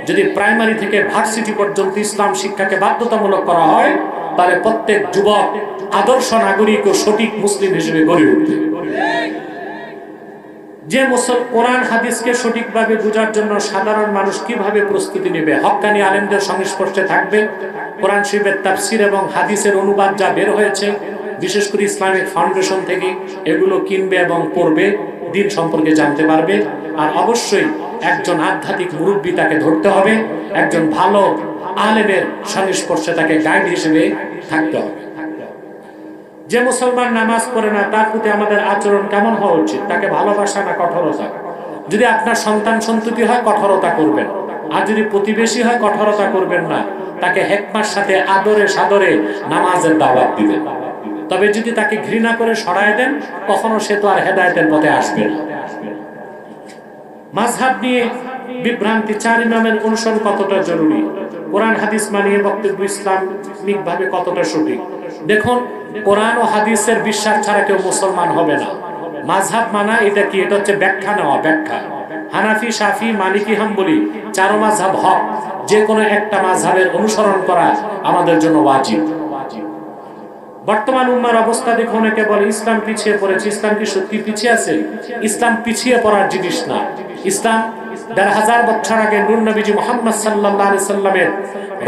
S1: যদি প্রাইমারি থেকে ভার্সিটি পর্যন্ত ইসলাম শিক্ষাকে বাধ্যতামূলক করা হয়, তাহলে প্রত্যেক যুবক আদর্শ নাগরিক ও সঠিক মুসলিম হিসেবে গড়ে উঠবে। যে কোরআন হাদিসকে সঠিকভাবে বোঝার জন্য সাধারণ মানুষ কিভাবে প্রস্তুতি নেবে? হক্কানি আলেমদের সংস্পর্শে থাকবে। কোরআন শরীফের তাফসীর এবং হাদিসের অনুবাদ যা বের হয়েছে, বিশেষ করে ইসলামিক ফাউন্ডেশন থেকে, এগুলো কিনবে এবং পড়বে, দিন সম্পর্কে জানতে পারবে। আর অবশ্যই একজন আধ্যাত্মিক মুরব্বী তাকে ধরতে হবে, একজন ভালো আলেমের সংস্পর্শে তাকে গাইড হিসেবে থাকতে হবে। যে মুসলমান নামাজ পড়ে না, তার প্রতি আমাদের আচরণ কেমন হওয়া উচিত? তাকে ভালোবাসা না কঠোরতা? যদি আপনার সন্তান সন্ততি হয়, কঠোরতা করবেন, আর যদি প্রতিবেশী হয়, কঠোরতা করবেন না। তাকে হিকমার সাথে আদরে সাদরে নামাজের দাওয়াত দিবেন। তবে যদি তাকে ঘৃণা করে সরায় দেন, কখনো সে তো আর হেদায়েতের পথে আসবে না। মাযহাব নিয়ে বিভ্রান্তি, 4 ইমামের অনুসরণ কতটা জরুরি, কোরআন হাদিস মানিয়ে বক্তব্য ইসলামিকভাবে কতটা সঠিক। দেখুন, কোরআন ও হাদিসের বিশ্বাস ছাড়া কেউ মুসলমান হবে না। মাযহাব মানা এটা কি? এটা হচ্ছে ব্যাখ্যা নেওয়া, ব্যাখ্যা। হানাফি, শাফি, মালিকি, হাম্বলি 4 মাযহাব হক, যে কোনো একটা মাযহাবের অনুসরণ করা আমাদের জন্য ওয়াজিব। বর্তমান উম্মার অবস্থা দেখে অনেকে বলে ইসলাম পিছিয়ে পড়েছে। ইসলাম কি সত্যি পিছিয়ে আছে? ইসলাম পিছিয়ে পড়ার জিনিস না। ইসলাম 1500 বছর আগে নূর নবীজি মুহাম্মদ সাল্লাল্লাহু আলাইহি সাল্লামের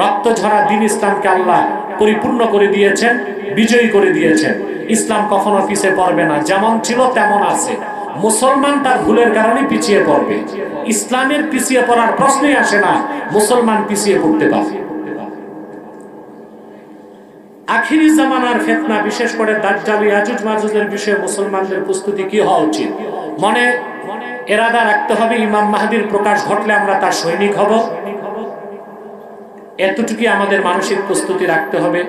S1: রক্ত ঝরা দ্বীন ইসলামকে আল্লাহ পরিপূর্ণ করে দিয়েছেন, বিজয়ী করে দিয়েছেন। ইসলাম কখনো পিছিয়ে পড়বে না, যেমন ছিল তেমন আছে। মুসলমান তার ভুলের কারণে পিছিয়ে পড়বে। ইসলামের পিছিয়ে পড়ার প্রশ্নই আসে না, মুসলমান পিছিয়ে পড়তে পারে। আখিরি জামানার ফিতনা, বিশেষ করে দাজ্জাল, ইয়াজুজ মাজুজের বিষয়ে মুসলমানদের প্রস্তুতি কি হওয়া উচিত? মনে এরাদা রাখতে হবে, ইমাম মাহদির প্রকাশ ঘটলে আমরা তার সৈনিক হব। এতটুকুই আমাদের মানসিক প্রস্তুতি রাখতে হবে।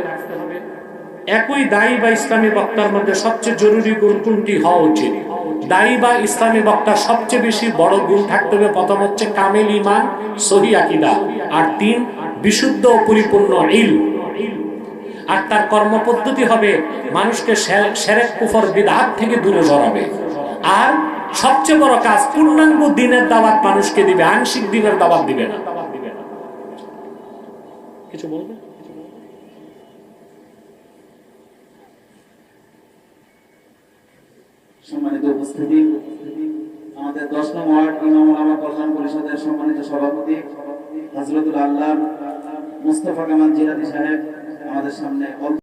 S1: একই দায়ী বা ইসলামী বক্তার মধ্যে সবচেয়ে জরুরি গুণ কোনটি হওয়া উচিত? দায়ী বা ইসলামী বক্তার সবচেয়ে বেশি বড় গুণ থাকতে হবে, প্রথম হচ্ছে কামেল ঈমান, সহিহ আকীদা, আর 3 বিশুদ্ধ ও পরিপূর্ণ ইলম। আর তার কর্মপদ্ধতি হবে মানুষকে শিরক, কুফর, বিদআত থেকে দূরে সরাবে। আর সবচেয়ে বড় কাজ, পূর্ণাঙ্গ দ্বীনের দাওয়াত মানুষকে দিবে, আংশিক দ্বীনের দাওয়াত দিবে না। কিছু বলবে?
S2: সম্মানিত উপস্থিতি, আমাদের 10 নং ওয়ার্ড ইমাম ওলামা কল্যাণ পরিষদের সম্মানিত সভাপতি হযরতুল আল্লাহ মুস্তাফা কামাল জিলানী সাহেব আমাদের সামনে